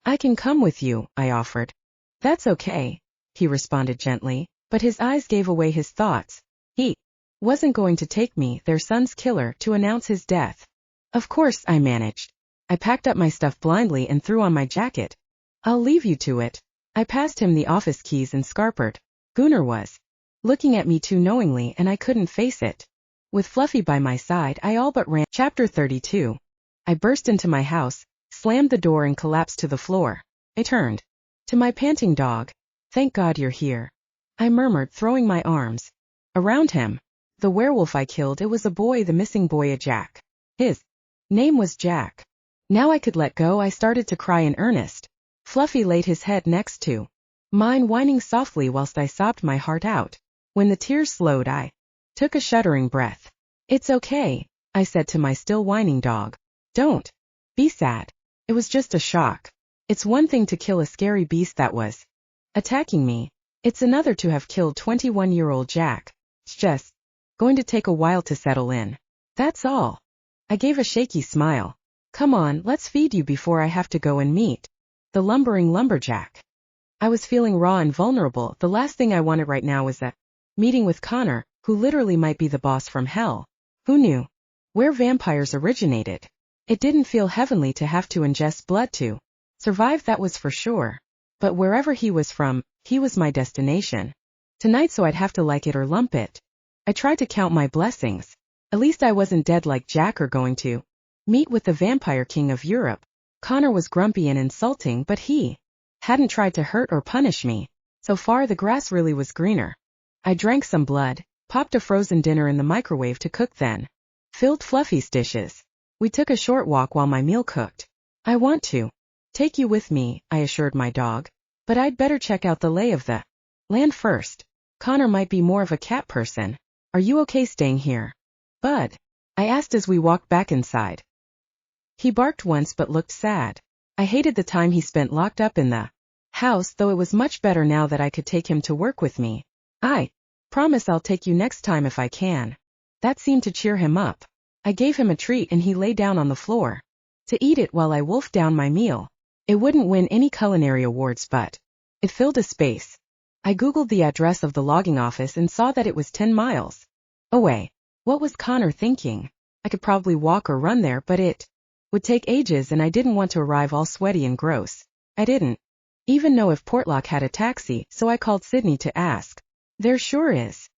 I can come with you, I offered. That's okay, he responded gently, but his eyes gave away his thoughts. He wasn't going to take me, their son's killer, to announce his death. Of course, I managed. I packed up my stuff blindly and threw on my jacket. I'll leave you to it. I passed him the office keys and scarpered. Gunnar was looking at me too knowingly and I couldn't face it. With Fluffy by my side, I all but ran. Chapter 32. I burst into my house, slammed the door and collapsed to the floor. I turned to my panting dog. Thank God you're here, I murmured, throwing my arms around him. The werewolf I killed, it was a boy, the missing boy, a Jack. His name was Jack. Now I could let go. I started to cry in earnest. Fluffy laid his head next to mine, whining softly whilst I sobbed my heart out. When the tears slowed, I took a shuddering breath. It's okay, I said to my still whining dog. Don't be sad. It was just a shock. It's one thing to kill a scary beast that was attacking me. It's another to have killed 21-year-old Jack. It's just going to take a while to settle in. That's all. I gave a shaky smile. Come on, let's feed you before I have to go and meet the lumbering lumberjack. I was feeling raw and vulnerable. The last thing I wanted right now was a meeting with Connor, who literally might be the boss from hell. Who knew where vampires originated? It didn't feel heavenly to have to ingest blood to Survive, that was for sure. But wherever he was from, he was my destination. Tonight, so I'd have to like it or lump it. I tried to count my blessings. At least I wasn't dead like Jack or going to meet with the vampire king of Europe. Connor was grumpy and insulting, but he hadn't tried to hurt or punish me. So far the grass really was greener. I drank some blood, popped a frozen dinner in the microwave to cook, then filled Fluffy's dishes. We took a short walk while my meal cooked. I want to take you with me, I assured my dog, but I'd better check out the lay of the land first. Connor might be more of a cat person. Are you okay staying here, Bud? I asked as we walked back inside. He barked once but looked sad. I hated the time he spent locked up in the house, though it was much better now that I could take him to work with me. I promise I'll take you next time if I can. That seemed to cheer him up. I gave him a treat and he lay down on the floor to eat it while I wolfed down my meal. It wouldn't win any culinary awards, but it filled a space. I googled the address of the logging office and saw that it was 10 miles away. What was Connor thinking? I could probably walk or run there, but it would take ages and I didn't want to arrive all sweaty and gross. I didn't even know if Portlock had a taxi, so I called Sydney to ask. There sure is,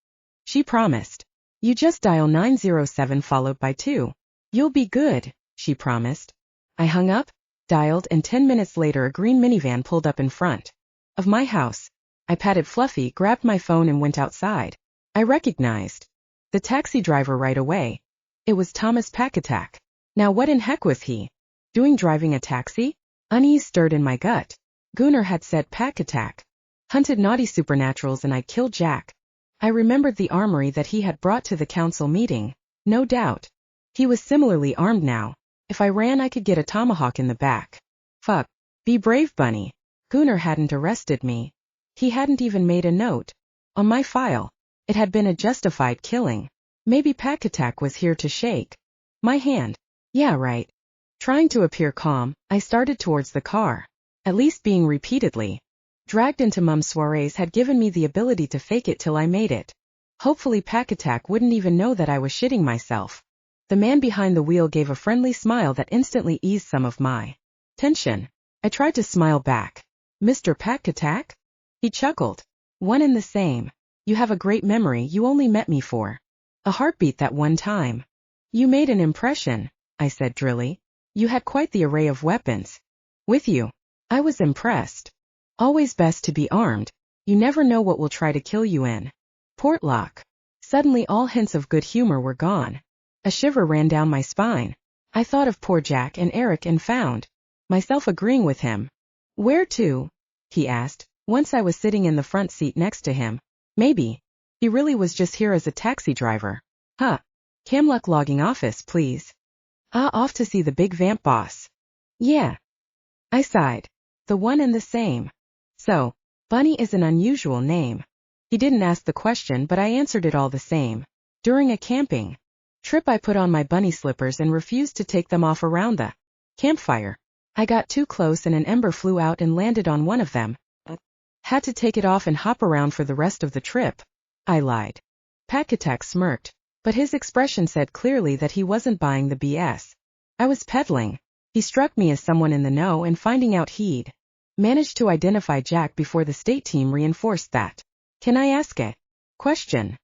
she promised. You just dial 907 followed by 2. You'll be good, she promised. I hung up, dialed, and 10 minutes later a green minivan pulled up in front of my house. I patted Fluffy, grabbed my phone and went outside. I recognized the taxi driver right away. It was Thomas Packatak. Now what in heck was he doing driving a taxi? Unease stirred in my gut. Gunnar had said Packatak hunted naughty supernaturals and I'd kill Jack. I remembered the armory that he had brought to the council meeting. No doubt he was similarly armed now. If I ran, I could get a tomahawk in the back. Fuck. Be brave, Bunny. Gunnar hadn't arrested me. He hadn't even made a note on my file. It had been a justified killing. Maybe Packatak was here to shake my hand. Yeah, right. Trying to appear calm, I started towards the car. At least being repeatedly dragged into Mum's soirees had given me the ability to fake it till I made it. Hopefully Packatak wouldn't even know that I was shitting myself. The man behind the wheel gave a friendly smile that instantly eased some of my tension. I tried to smile back. Mr. Packatak? He chuckled. One and the same. You have a great memory. You only met me for a heartbeat that one time. You made an impression, I said drily. You had quite the array of weapons with you. I was impressed. Always best to be armed. You never know what will try to kill you in Portlock. Suddenly all hints of good humor were gone. A shiver ran down my spine. I thought of poor Jack and Eric and found myself agreeing with him. Where to? He asked, once I was sitting in the front seat next to him. Maybe he really was just here as a taxi driver. Huh. Camluck logging office, please. Off to see the big vamp boss. Yeah. I sighed. The one and the same. So, Bunny is an unusual name. He didn't ask the question, but I answered it all the same. During a camping trip I put on my bunny slippers and refused to take them off around the campfire. I got too close and an ember flew out and landed on one of them. Had to take it off and hop around for the rest of the trip. I lied. Packatak smirked, but his expression said clearly that he wasn't buying the BS I was peddling. He struck me as someone in the know, and finding out he'd managed to identify Jack before the state team reinforced that. Can I ask a question?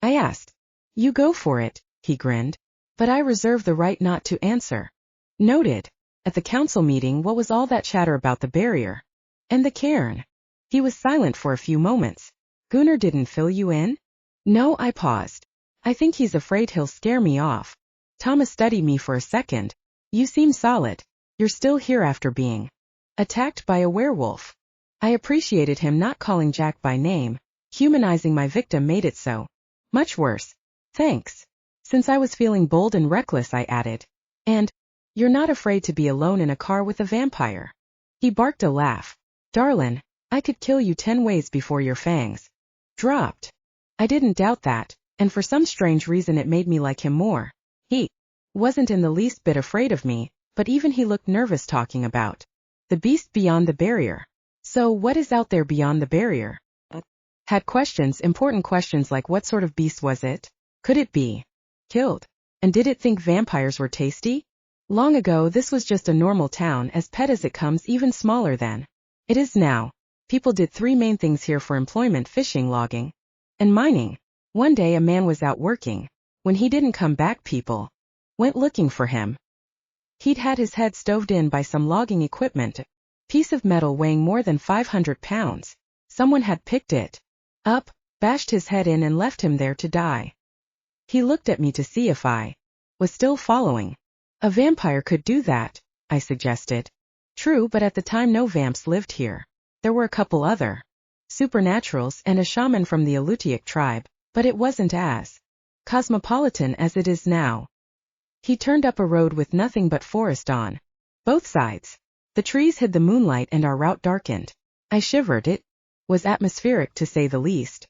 I asked. You go for it, he grinned, but I reserve the right not to answer. Noted. At the council meeting, what was all that chatter about the barrier and the cairn? He was silent for a few moments. Gunnar didn't fill you in? No, I paused. I think he's afraid he'll scare me off. Thomas studied me for a second. You seem solid. You're still here after being attacked by a werewolf. I appreciated him not calling Jack by name. Humanizing my victim made it so much worse. Thanks. Since I was feeling bold and reckless, I added. And you're not afraid to be alone in a car with a vampire. He barked a laugh. Darlin', I could kill you 10 ways before your fangs dropped. I didn't doubt that, and for some strange reason it made me like him more. He wasn't in the least bit afraid of me, but even he looked nervous talking about the beast beyond the barrier. So what is out there beyond the barrier? Had questions, important questions like what sort of beast was it? Could it be killed? And did it think vampires were tasty? Long ago this was just a normal town, as pet as it comes, even smaller than it is now. People did three main things here for employment: fishing, logging, and mining. One day a man was out working. When he didn't come back, people went looking for him. He'd had his head stoved in by some logging equipment, a piece of metal weighing more than 500 pounds. Someone had picked it up, bashed his head in, and left him there to die. He looked at me to see if I was still following. A vampire could do that, I suggested. True, but at the time no vamps lived here. There were a couple other supernaturals and a shaman from the Alutiiq tribe, but it wasn't as cosmopolitan as it is now. He turned up a road with nothing but forest on both sides. The trees hid the moonlight and our route darkened. I shivered. It was atmospheric, to say the least.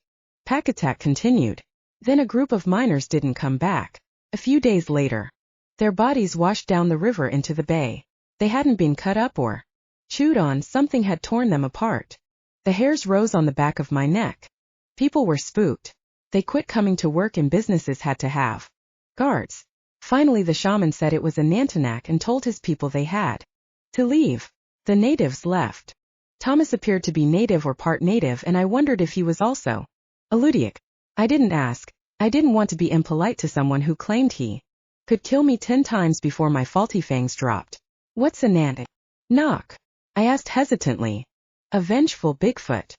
Pack-attack continued. Then a group of miners didn't come back. A few days later, their bodies washed down the river into the bay. They hadn't been cut up or chewed on. Something had torn them apart. The hairs rose on the back of my neck. People were spooked. They quit coming to work and businesses had to have guards. Finally the shaman said it was a Nantinak and told his people they had to leave. The natives left. Thomas appeared to be native or part native, and I wondered if he was also Alutiiq. I didn't ask. I didn't want to be impolite to someone who claimed he could kill me 10 times before my faulty fangs dropped. What's a Nantinak? Knock. I asked hesitantly. A vengeful Bigfoot.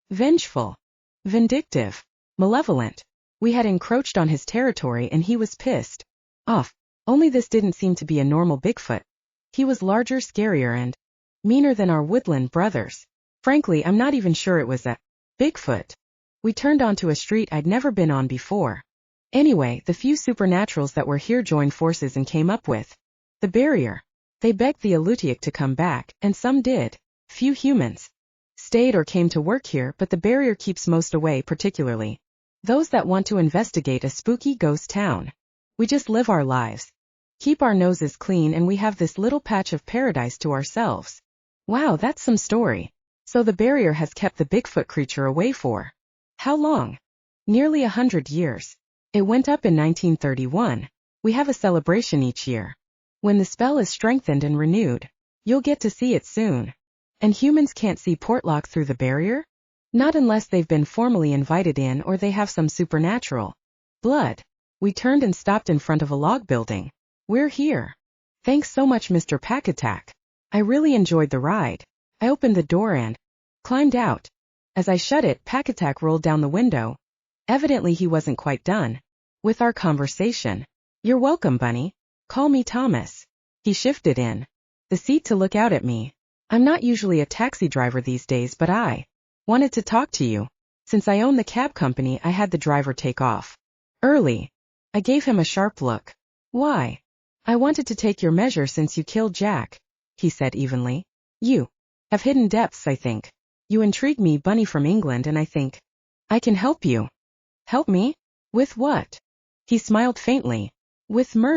Vengeful. Vindictive. Malevolent. We had encroached on his territory and he was pissed off. Only this didn't seem to be a normal Bigfoot. He was larger, scarier, and meaner than our woodland brothers. Frankly, I'm not even sure it was a Bigfoot. We turned onto a street I'd never been on before. Anyway, the few supernaturals that were here joined forces and came up with the barrier. They begged the Alutiiq to come back, and some did. Few humans stayed or came to work here, but the barrier keeps most away, particularly those that want to investigate a spooky ghost town. We just live our lives, keep our noses clean, and we have this little patch of paradise to ourselves. Wow, that's some story. So the barrier has kept the Bigfoot creature away for how long? Nearly 100 years. It went up in 1931. We have a celebration each year. When the spell is strengthened and renewed, you'll get to see it soon. And humans can't see Portlock through the barrier? Not unless they've been formally invited in or they have some supernatural blood. We turned and stopped in front of a log building. We're here. Thanks so much, Mr. Pack-attack. I really enjoyed the ride. I opened the door and climbed out. As I shut it, Pack-attack rolled down the window. Evidently he wasn't quite done with our conversation. You're welcome, Bunny. Call me Thomas. He shifted in the seat to look out at me. I'm not usually a taxi driver these days, but I wanted to talk to you. Since I own the cab company, I had the driver take off early. I gave him a sharp look. Why? I wanted to take your measure since you killed Jack, he said evenly. You have hidden depths, I think. You intrigue me, Bunny from England, and I think I can help you. Help me? With what? He smiled faintly. With murder.